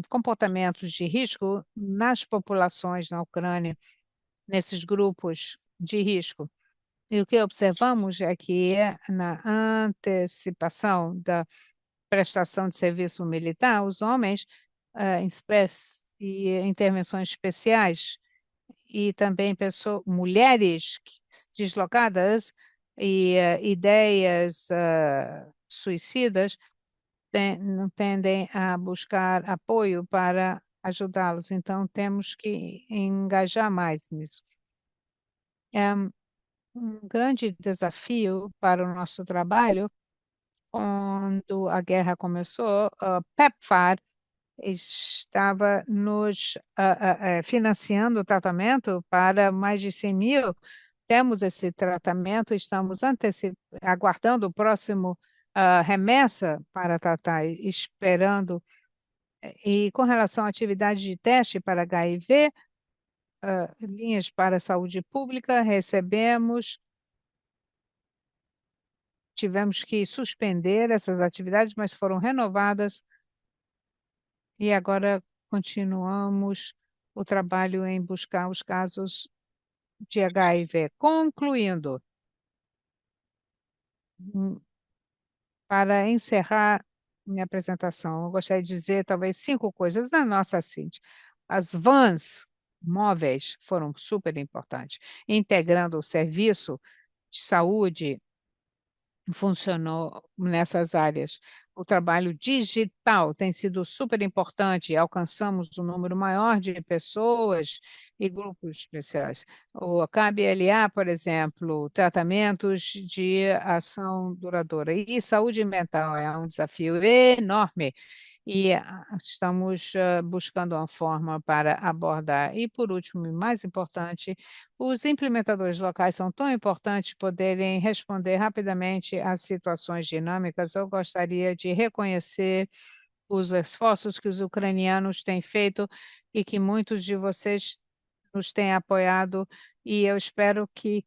comportamentos de risco nas populações na Ucrânia, nesses grupos de risco. E o que observamos é que na antecipação da prestação de serviço militar, os homens em e intervenções especiais e também mulheres deslocadas e ideias suicidas não tendem a buscar apoio para ajudá-los. Então, temos que engajar mais nisso. É um grande desafio para o nosso trabalho. Quando a guerra começou, a PEPFAR estava nos financiando o tratamento para mais de 100 mil. Temos esse tratamento, estamos aguardando o próximo remessa para tratar, esperando. E com relação à atividade de teste para HIV, linhas para a saúde pública, tivemos que suspender essas atividades, mas foram renovadas e agora continuamos o trabalho em buscar os casos de HIV. Concluindo, hum, para encerrar minha apresentação, eu gostaria de dizer talvez 5 coisas na nossa CID. As vans móveis foram super importantes, integrando o serviço de saúde funcionou nessas áreas. O trabalho digital tem sido super importante, alcançamos um número maior de pessoas e grupos especiais. O CAB-LA, por exemplo, tratamentos de ação duradoura e saúde mental é um desafio enorme e estamos buscando uma forma para abordar. E, por último, e mais importante, os implementadores locais são tão importantes poderem responder rapidamente às situações dinâmicas. Eu gostaria de reconhecer os esforços que os ucranianos têm feito e que muitos de vocês nos têm apoiado, e eu espero que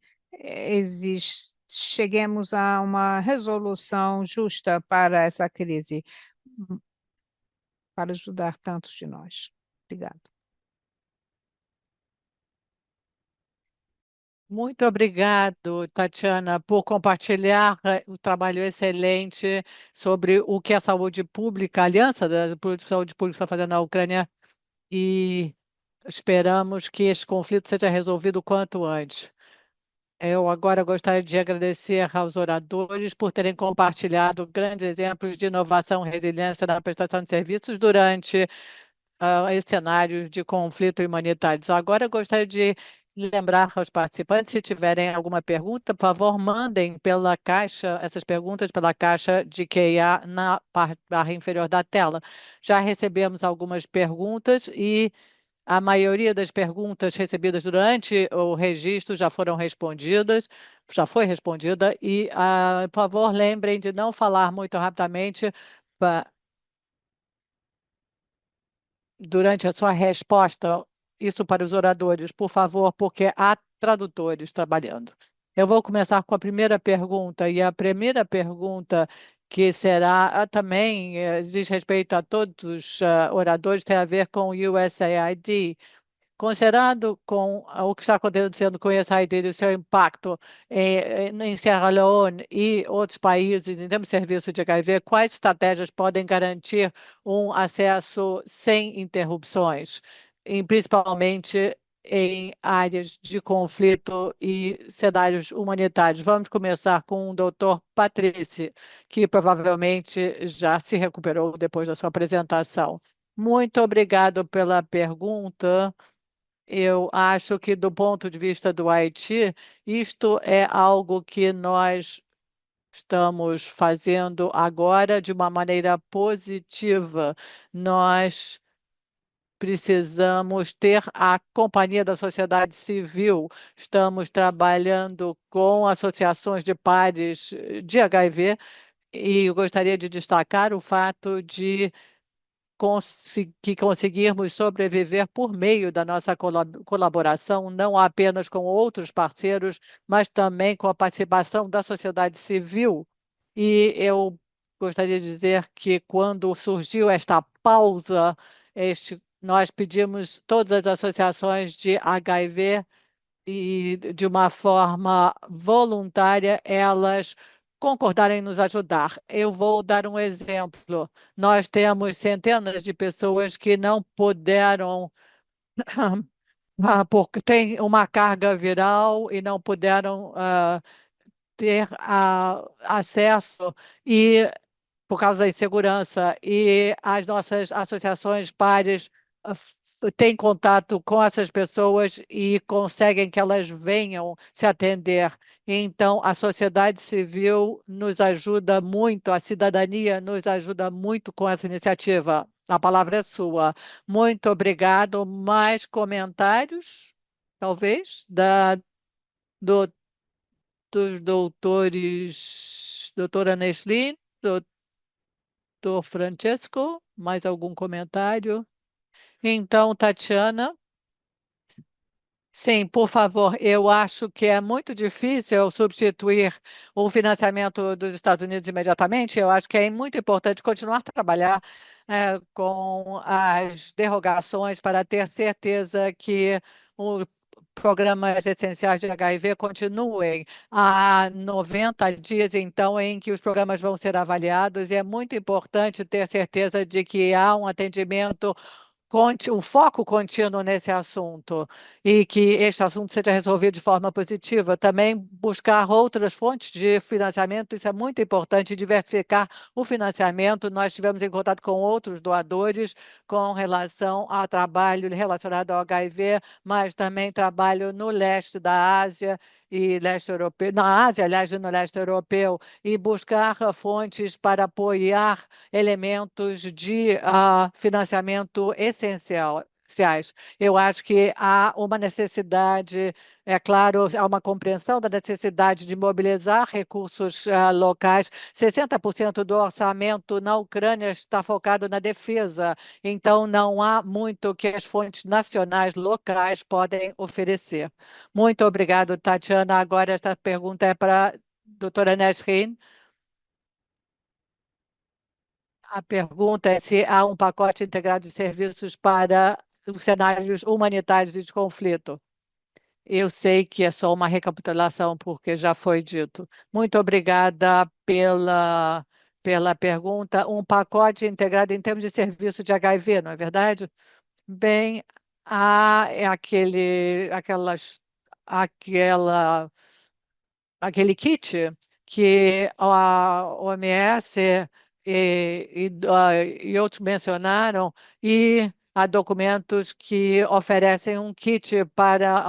cheguemos a uma resolução justa para essa crise, para ajudar tantos de nós. Obrigada. Muito obrigado, Tatiana, por compartilhar o trabalho excelente sobre o que a saúde pública, a Aliança da Saúde Pública está fazendo na Ucrânia, e esperamos que este conflito seja resolvido o quanto antes. Eu agora gostaria de agradecer aos oradores por terem compartilhado grandes exemplos de inovação e resiliência na prestação de serviços durante esse cenário de conflito humanitário. Agora eu gostaria de lembrar aos participantes, se tiverem alguma pergunta, por favor, mandem pela caixa, essas perguntas pela caixa de QA na barra inferior da tela. Já recebemos algumas perguntas e a maioria das perguntas recebidas durante o registro já foram respondidas, já foi respondida, e, por favor, lembrem de não falar muito rapidamente durante a sua resposta, isso para os oradores, por favor, porque há tradutores trabalhando. Eu vou começar com a primeira pergunta, e a primeira pergunta, que será também diz respeito a todos os oradores, tem a ver com o USAID. Considerado com o que está acontecendo com esse ID e o seu impacto em Sierra Leone e outros países em termos de serviço de HIV, quais estratégias podem garantir um acesso sem interrupções, principalmente em áreas de conflito e cenários humanitários? Vamos começar com o Dr. Patrícia, que provavelmente já se recuperou depois da sua apresentação. Muito obrigado pela pergunta. Eu acho que, do ponto de vista do Haiti, isto é algo que nós estamos fazendo agora de uma maneira positiva. Nós precisamos ter a companhia da sociedade civil. Estamos trabalhando com associações de pares de HIV e eu gostaria de destacar o fato de que conseguirmos sobreviver por meio da nossa colaboração, não apenas com outros parceiros, mas também com a participação da sociedade civil. E eu gostaria de dizer que, quando surgiu esta pausa, nós pedimos todas as associações de HIV e, de uma forma voluntária, elas concordarem em nos ajudar. Eu vou dar um exemplo. Nós temos centenas de pessoas que não puderam, porque têm uma carga viral e não puderam ter acesso e por causa da insegurança, e as nossas associações pares têm contato com essas pessoas e conseguem que elas venham se atender. Então, a sociedade civil nos ajuda muito, a cidadania nos ajuda muito com essa iniciativa. A palavra é sua. Muito obrigado. Mais comentários, talvez, do- dos doutores, doutora Neslin? Doutor Francesco, mais algum comentário? Então, Tatiana, sim, por favor. Eu acho que é muito difícil substituir o financiamento dos Estados Unidos imediatamente. Eu acho que é muito importante continuar a trabalhar com as derrogações para ter certeza que os programas essenciais de HIV continuem. Há 90 dias, então, em que os programas vão ser avaliados, e é muito importante ter certeza de que há um atendimento um foco contínuo nesse assunto e que este assunto seja resolvido de forma positiva. Também buscar outras fontes de financiamento, isso é muito importante, diversificar o financiamento. Nós tivemos em contato com outros doadores com relação a trabalho relacionado ao HIV, mas também trabalho no leste da Ásia e leste europeu, na Ásia, aliás, e no leste europeu, e buscar fontes para apoiar elementos de financiamento essenciais. Eu acho que há uma necessidade, é claro, há uma compreensão da necessidade de mobilizar recursos locais. 60% do orçamento na Ucrânia está focado na defesa, então não há muito que as fontes nacionais locais podem oferecer. Muito obrigado, Tatiana. Agora esta pergunta é para a doutora Nesrin. A pergunta é se há um pacote integrado de serviços para os cenários humanitários e de conflito. Eu sei que é só uma recapitulação, porque já foi dito. Muito obrigada pela pergunta. Um pacote integrado em termos de serviço de HIV, não é verdade? Bem, é aquele kit que a OMS e outros mencionaram, e há documentos que oferecem um kit para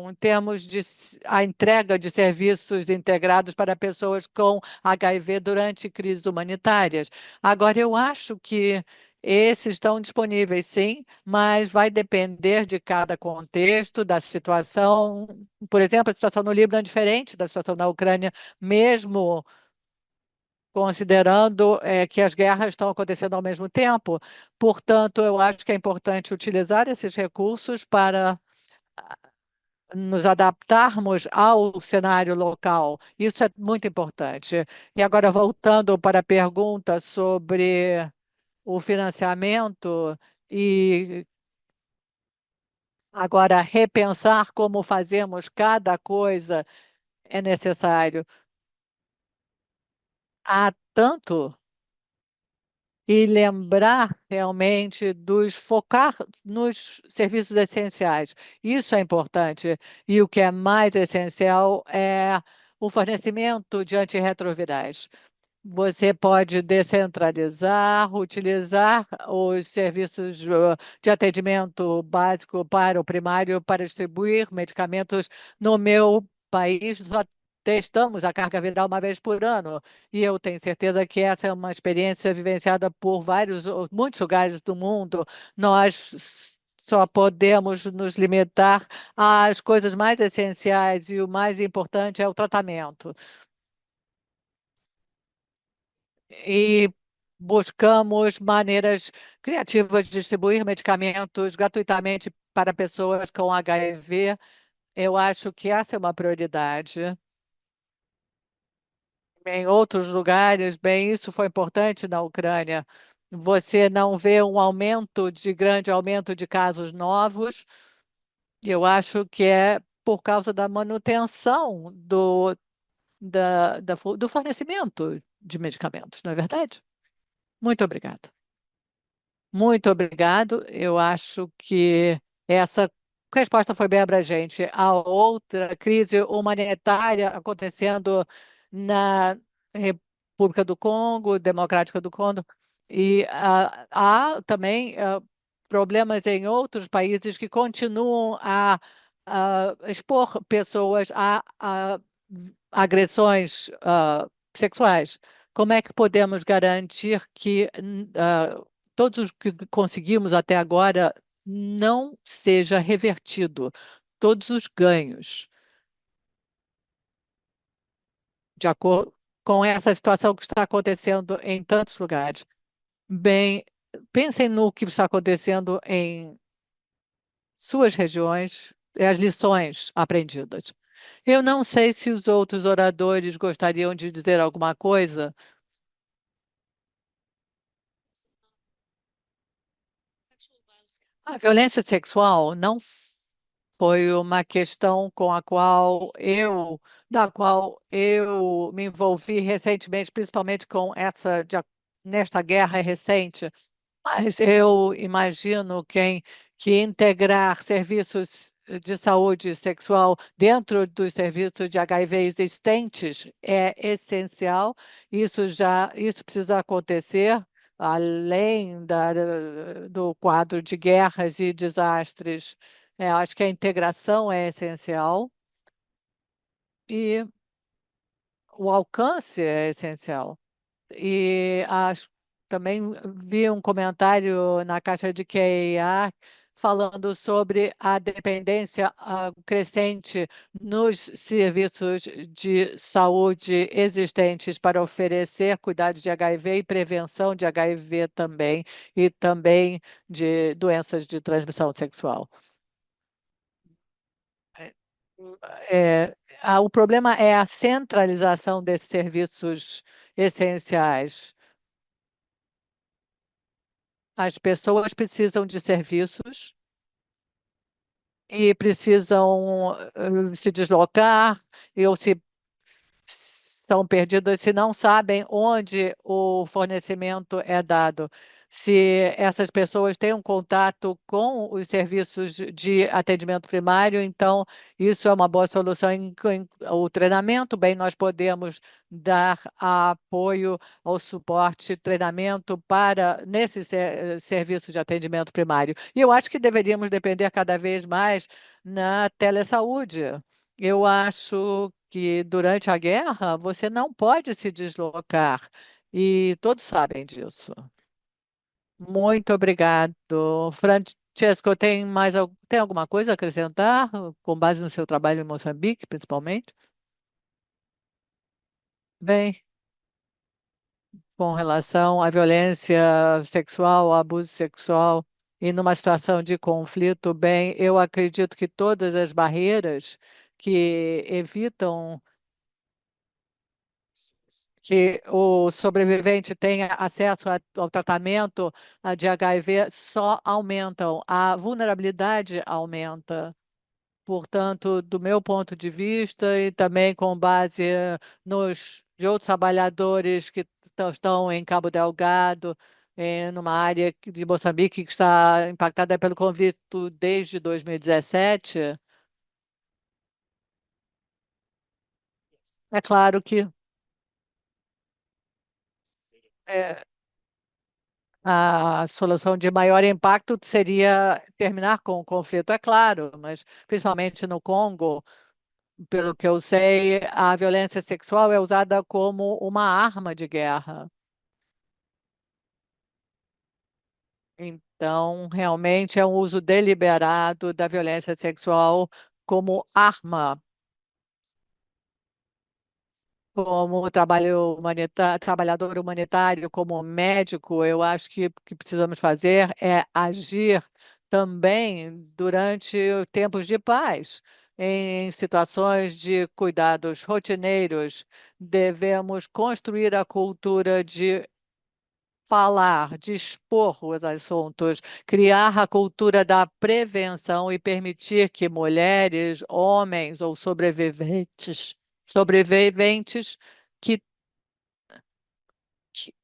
em termos de a entrega de serviços integrados para pessoas com HIV durante crises humanitárias. Agora, eu acho que esses estão disponíveis, sim, mas vai depender de cada contexto, da situação. Por exemplo, a situação no Líbano é diferente da situação na Ucrânia, mesmo considerando que as guerras estão acontecendo ao mesmo tempo. Portanto, eu acho que é importante utilizar esses recursos para nos adaptarmos ao cenário local. Isso é muito importante. E agora, voltando para a pergunta sobre o financiamento e agora repensar como fazemos cada coisa é necessário. Há tanto e lembrar realmente dos focar nos serviços essenciais. Isso é importante. E o que é mais essencial é o fornecimento de antirretrovirais. Você pode descentralizar, utilizar os serviços de atendimento básico para o primário para distribuir medicamentos. No meu país, só testamos a carga viral uma vez por ano, e eu tenho certeza que essa é uma experiência vivenciada por muitos lugares do mundo. Nós só podemos nos limitar às coisas mais essenciais, e o mais importante é o tratamento. E buscamos maneiras criativas de distribuir medicamentos gratuitamente para pessoas com HIV. Eu acho que essa é uma prioridade. Em outros lugares, bem, isso foi importante na Ucrânia. Você não vê um grande aumento de casos novos. Eu acho que é por causa da manutenção do fornecimento de medicamentos, não é verdade? Muito obrigada. Muito obrigado. Eu acho que essa resposta foi bem abrangente. A outra crise humanitária acontecendo na República do Congo, Democrática do Congo, e há também problemas em outros países que continuam a expor pessoas a agressões sexuais. Como é que podemos garantir que todos os que conseguimos até agora não seja revertido, todos os ganhos, de acordo com essa situação que está acontecendo em tantos lugares. Bem, pensem no que está acontecendo em suas regiões, e as lições aprendidas. Eu não sei se os outros oradores gostariam de dizer alguma coisa. A violência sexual não foi uma questão da qual eu me envolvi recentemente, principalmente nesta guerra recente. Mas eu imagino que integrar serviços de saúde sexual dentro dos serviços de HIV existentes é essencial. Isso precisa acontecer além do quadro de guerras e desastres. Acho que a integração é essencial e o alcance é essencial. E também vi um comentário na caixa de QIA falando sobre a dependência crescente nos serviços de saúde existentes para oferecer cuidados de HIV e prevenção de HIV também, e também de doenças de transmissão sexual. O problema é a centralização desses serviços essenciais. As pessoas precisam de serviços e precisam se deslocar, ou se estão perdidas, se não sabem onde o fornecimento é dado. se essas pessoas têm um contato com os serviços de atendimento primário, então isso é uma boa solução o treinamento, bem, nós podemos dar apoio ao suporte, treinamento para nesses serviços de atendimento primário. E eu acho que deveríamos depender cada vez mais na telesaúde. Eu acho que durante a guerra você não pode se deslocar e todos sabem disso. Muito obrigado. Francesco, tem alguma coisa a acrescentar com base no seu trabalho em Moçambique, principalmente? Bem, com relação à violência sexual, ao abuso sexual e numa situação de conflito, bem, eu acredito que todas as barreiras que evitam que o sobrevivente tenha acesso ao tratamento de HIV só aumentam, a vulnerabilidade aumenta. Portanto, do meu ponto de vista e também com base nos de outros trabalhadores que estão em Cabo Delgado, numa área de Moçambique que está impactada pelo conflito desde 2017, é claro que é, a solução de maior impacto seria terminar com o conflito, é claro, mas principalmente no Congo, pelo que eu sei, a violência sexual é usada como uma arma de guerra. Então, realmente é um uso deliberado da violência sexual como arma, como trabalhador humanitário, como médico. Eu acho que o que precisamos fazer é agir também durante tempos de paz. Em situações de cuidados rotineiros, devemos construir a cultura de falar, de expor os assuntos, criar a cultura da prevenção e permitir que mulheres, homens ou sobreviventes que,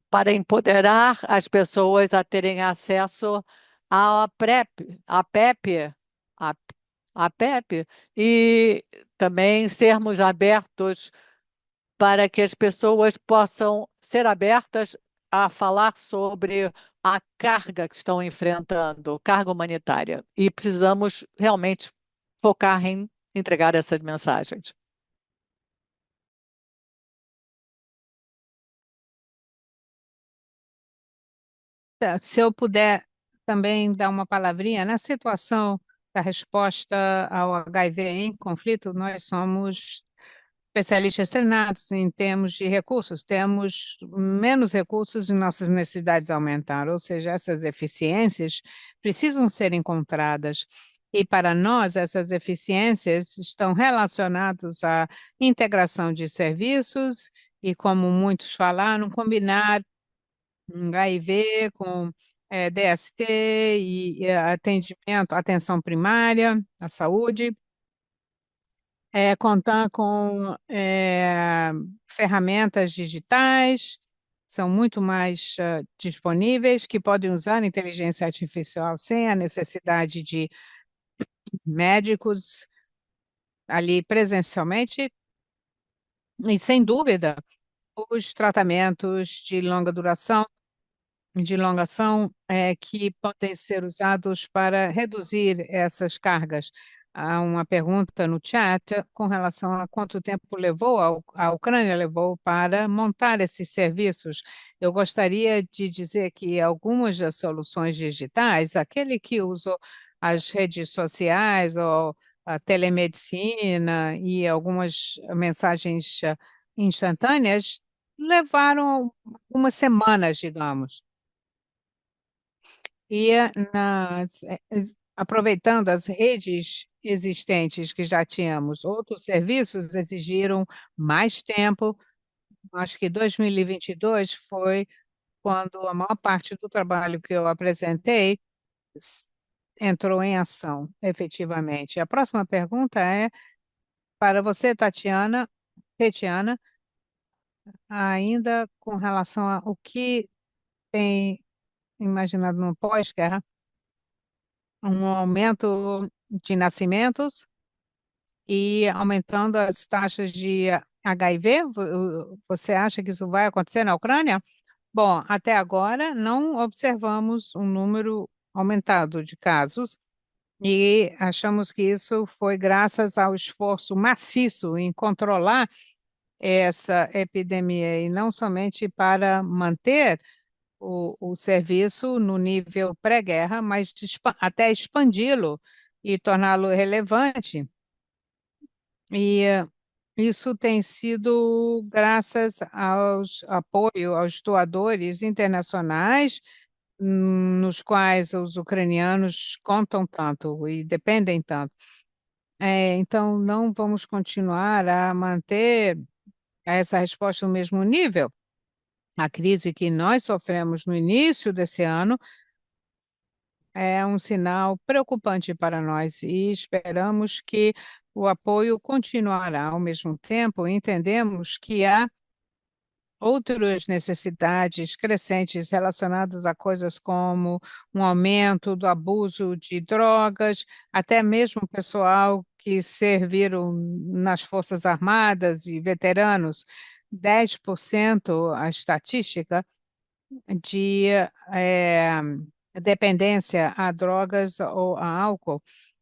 para empoderar as pessoas a terem acesso à PrEP, a, a PEP, e também sermos abertos para que as pessoas possam ser abertas a falar sobre a carga que estão enfrentando, carga humanitária. E precisamos realmente focar em entregar essas mensagens. Tá, se eu puder também dar uma palavrinha, na situação da resposta ao HIV em conflito, nós somos especialistas treinados em termos de recursos, temos menos recursos e nossas necessidades aumentaram, ou seja, essas eficiências precisam ser encontradas. E para nós, essas eficiências estão relacionadas à integração de serviços e, como muitos falaram, combinar HIV com DST e atendimento, atenção primária à saúde, contar com ferramentas digitais, são muito mais disponíveis, que podem usar inteligência artificial sem a necessidade de médicos ali presencialmente, e sem dúvida, os tratamentos de longação que podem ser usados para reduzir essas cargas. Há uma pergunta no chat com relação a quanto tempo a Ucrânia levou para montar esses serviços. Eu gostaria de dizer que algumas das soluções digitais, aquele que usou as redes sociais ou a telemedicina e algumas mensagens instantâneas, levaram algumas semanas, digamos. E aproveitando as redes existentes que já tínhamos, outros serviços exigiram mais tempo. Acho que 2022 foi quando a maior parte do trabalho que eu apresentei s- entrou em ação, efetivamente. A próxima pergunta é para você, Tatiana, ainda com relação ao que tem imaginado no pós-guerra, um aumento de nascimentos e aumentando as taxas de HIV. Você acha que isso vai acontecer na Ucrânia? Bom, até agora não observamos um número aumentado de casos e achamos que isso foi graças ao esforço maciço em controlar essa epidemia e não somente para manter o serviço no nível pré-guerra, mas até expandi-lo e torná-lo relevante. E isso tem sido graças aos apoio aos doadores internacionais, nos quais os ucranianos contam tanto e dependem tanto. Então, não vamos continuar a manter essa resposta no mesmo nível. A crise que nós sofremos no início desse ano é um sinal preocupante para nós e esperamos que o apoio continuará. Ao mesmo tempo, entendemos que há outras necessidades crescentes relacionadas a coisas como um aumento do abuso de drogas, até mesmo pessoal que serviram nas Forças Armadas e veteranos, 10% a estatística de eh, dependência a drogas ou a álcool,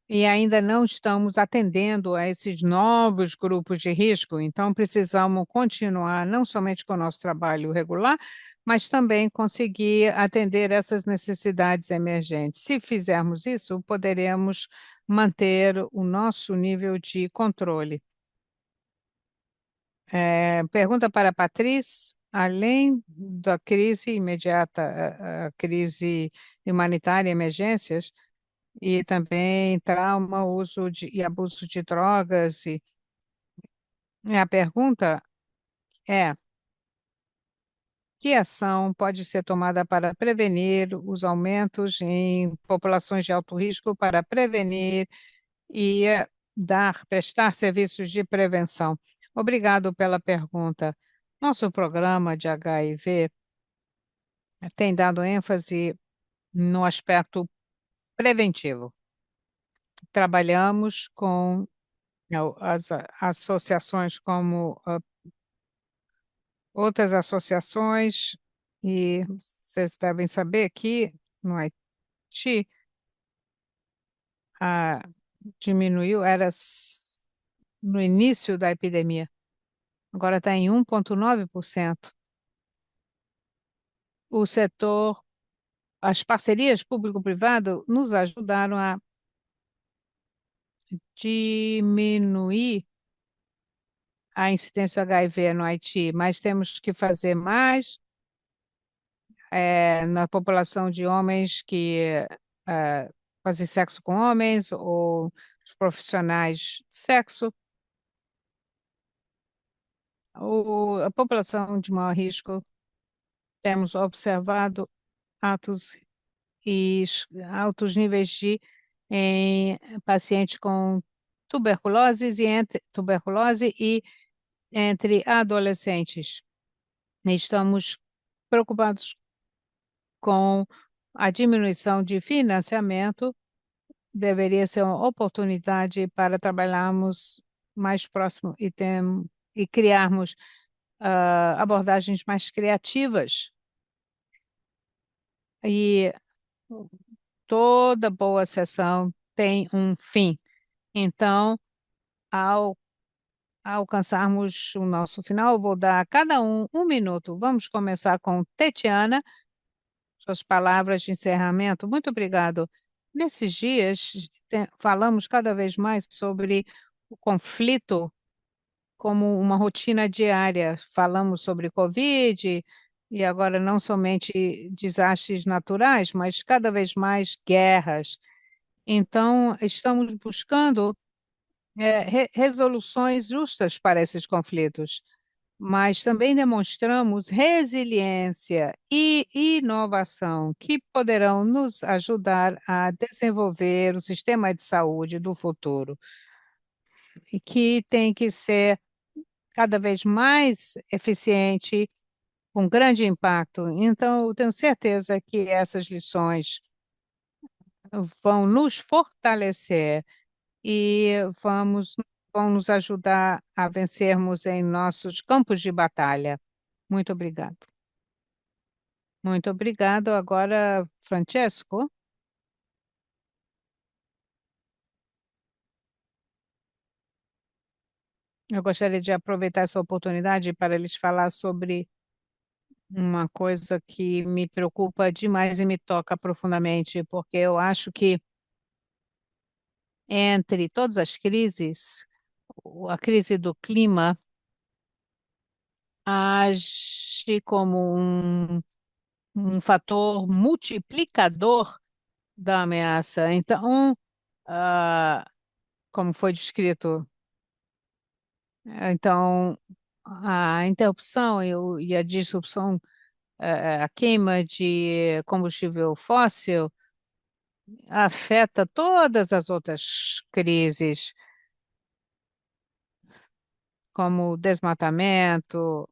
e ainda não estamos atendendo a esses novos grupos de risco, então precisamos continuar não somente com o nosso trabalho regular, mas também conseguir atender essas necessidades emergentes. Se fizermos isso, poderemos manter o nosso nível de controle. Pergunta para a Patrícia: além da crise imediata, a crise humanitária, emergências, e também trauma, uso e abuso de drogas, a pergunta é: que ação pode ser tomada para prevenir os aumentos em populações de alto risco, para prevenir e prestar serviços de prevenção? Obrigado pela pergunta. Nosso programa de HIV tem dado ênfase no aspecto preventivo. Trabalhamos com as associações como outras associações, e vocês devem saber que no Haiti ah, diminuiu, no início da epidemia, agora está em 1,9%. O setor, as parcerias público-privado nos ajudaram a diminuir a incidência HIV no Haiti, mas temos que fazer mais na população de homens que fazem sexo com homens ou os profissionais de sexo. A população de maior risco, temos observado atos e altos níveis em pacientes com tuberculose e entre adolescentes. Estamos preocupados com a diminuição de financiamento. Deveria ser uma oportunidade para trabalharmos mais próximo e criarmos abordagens mais criativas. E toda boa sessão tem um fim. Então, ao alcançarmos o nosso final, eu vou dar a cada um minuto. Vamos começar com Tetiana, suas palavras de encerramento. Muito obrigado. Nesses dias, falamos cada vez mais sobre o conflito como uma rotina diária. Falamos sobre Covid e agora não somente desastres naturais, mas cada vez mais guerras. Então, estamos buscando resoluções justas para esses conflitos, mas também demonstramos resiliência e inovação que poderão nos ajudar a desenvolver o sistema de saúde do futuro e que tem que ser cada vez mais eficiente com grande impacto. Então, eu tenho certeza que essas lições vão nos fortalecer e vão nos ajudar a vencermos em nossos campos de batalha. Muito obrigado. Muito obrigado. Agora, Francesco, eu gostaria de aproveitar essa oportunidade para lhes falar sobre uma coisa que me preocupa demais e me toca profundamente, porque eu acho que entre todas as crises, a crise do clima age como um fator multiplicador da ameaça. Então, ah, como foi descrito, então a interrupção e a disrupção, a queima de combustível fóssil afeta todas as outras crises, como o desmatamento,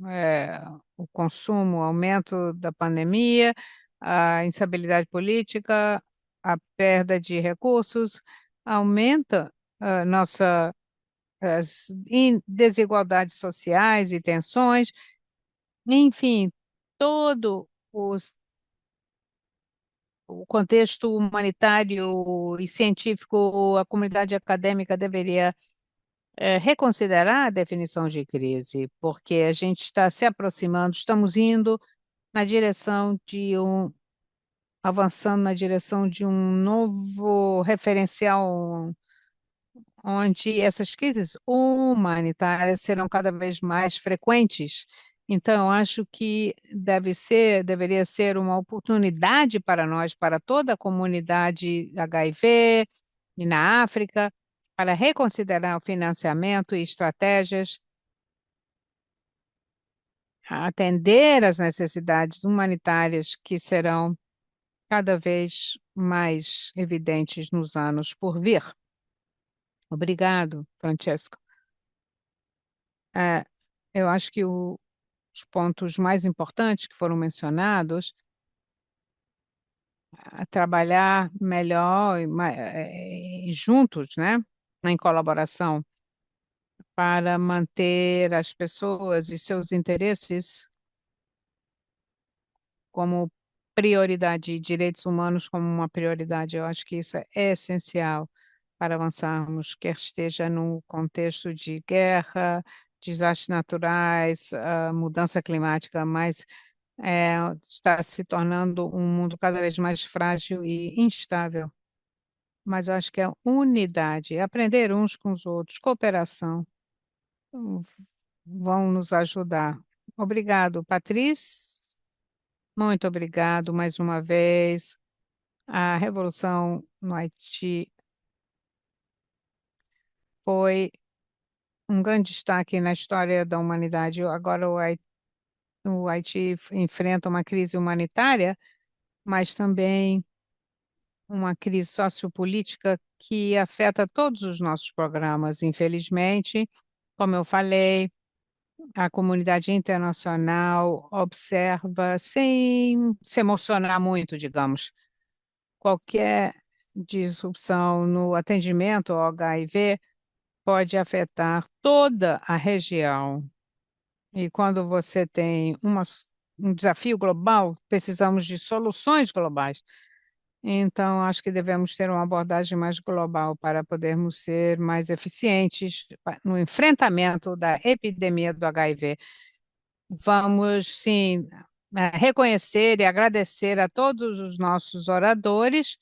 eh, o consumo, o aumento da pandemia, a instabilidade política, a perda de recursos, aumenta nossa desigualdades sociais e tensões, enfim, todo o contexto humanitário e científico, a comunidade acadêmica deveria reconsiderar a definição de crise, porque a gente está se aproximando, estamos indo na direção de avançando na direção de um novo referencial onde essas crises humanitárias serão cada vez mais frequentes. Então, eu acho que deveria ser uma oportunidade para nós, para toda a comunidade HIV e na África, para reconsiderar o financiamento e estratégias, atender às necessidades humanitárias que serão cada vez mais evidentes nos anos por vir. Obrigado, Francesco. É, eu acho que os pontos mais importantes que foram mencionados, trabalhar melhor e juntos, né, em colaboração, para manter as pessoas e seus interesses como prioridade, e direitos humanos como uma prioridade. Eu acho que isso é essencial para avançarmos, quer esteja no contexto de guerra, desastres naturais, mudança climática, mas está se tornando um mundo cada vez mais frágil e instável. Mas eu acho que a unidade, aprender uns com os outros, cooperação, hum, vão nos ajudar. Obrigado, Patrícia. Muito obrigado mais uma vez. A revolução no Haiti foi um grande destaque na história da humanidade. Agora o Haiti enfrenta uma crise humanitária, mas também uma crise sociopolítica que afeta todos os nossos programas. Infelizmente, como eu falei, a comunidade internacional observa sem se emocionar muito, digamos. Qualquer disrupção no atendimento ao HIV pode afetar toda a região. E quando você tem um desafio global, precisamos de soluções globais. Então, acho que devemos ter uma abordagem mais global para podermos ser mais eficientes no enfrentamento da epidemia do HIV. Vamos, sim, reconhecer e agradecer a todos os nossos oradores.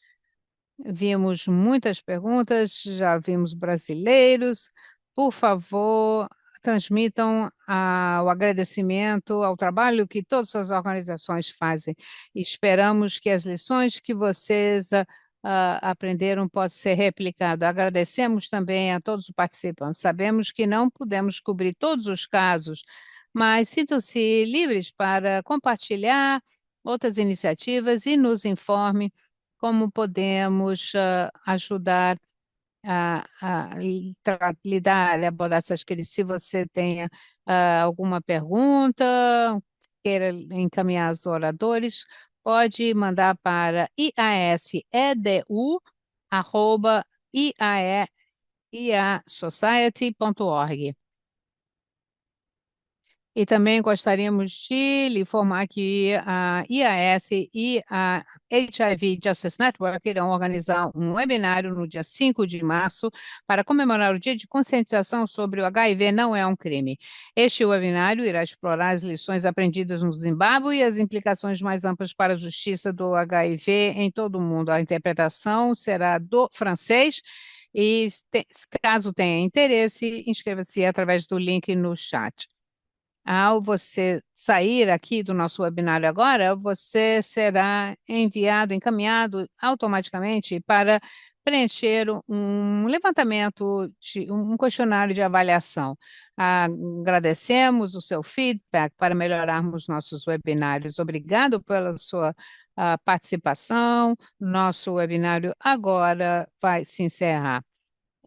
Vimos muitas perguntas, já vimos brasileiros. Por favor, transmitam o agradecimento ao trabalho que todas as organizações fazem. Esperamos que as lições que vocês aprenderam possam ser replicadas. Agradecemos também a todos os participantes. Sabemos que não podemos cobrir todos os casos, mas sintam-se livres para compartilhar outras iniciativas e nos informe como podemos ajudar a lidar, abordar essas crises. Se você tenha alguma pergunta, queira encaminhar os oradores, pode mandar para iasedu@iasociety.org. E também gostaríamos de lhe informar que a IAS e a HIV Justice Network irão organizar um webinário no dia 5 de março para comemorar o Dia de Conscientização sobre o HIV não é um crime. Este webinário irá explorar as lições aprendidas no Zimbábue e as implicações mais amplas para a justiça do HIV em todo o mundo. A interpretação será do francês e, caso tenha interesse, inscreva-se através do link no chat. Ao você sair aqui do nosso webinário agora, você será encaminhado automaticamente para preencher um levantamento, um questionário de avaliação. Agradecemos o seu feedback para melhorarmos nossos webinários. Obrigado pela sua participação. Nosso webinário agora vai se encerrar.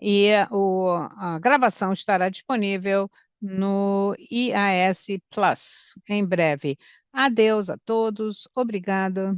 E a gravação estará disponível no IAS Plus em breve. Adeus a todos, obrigada.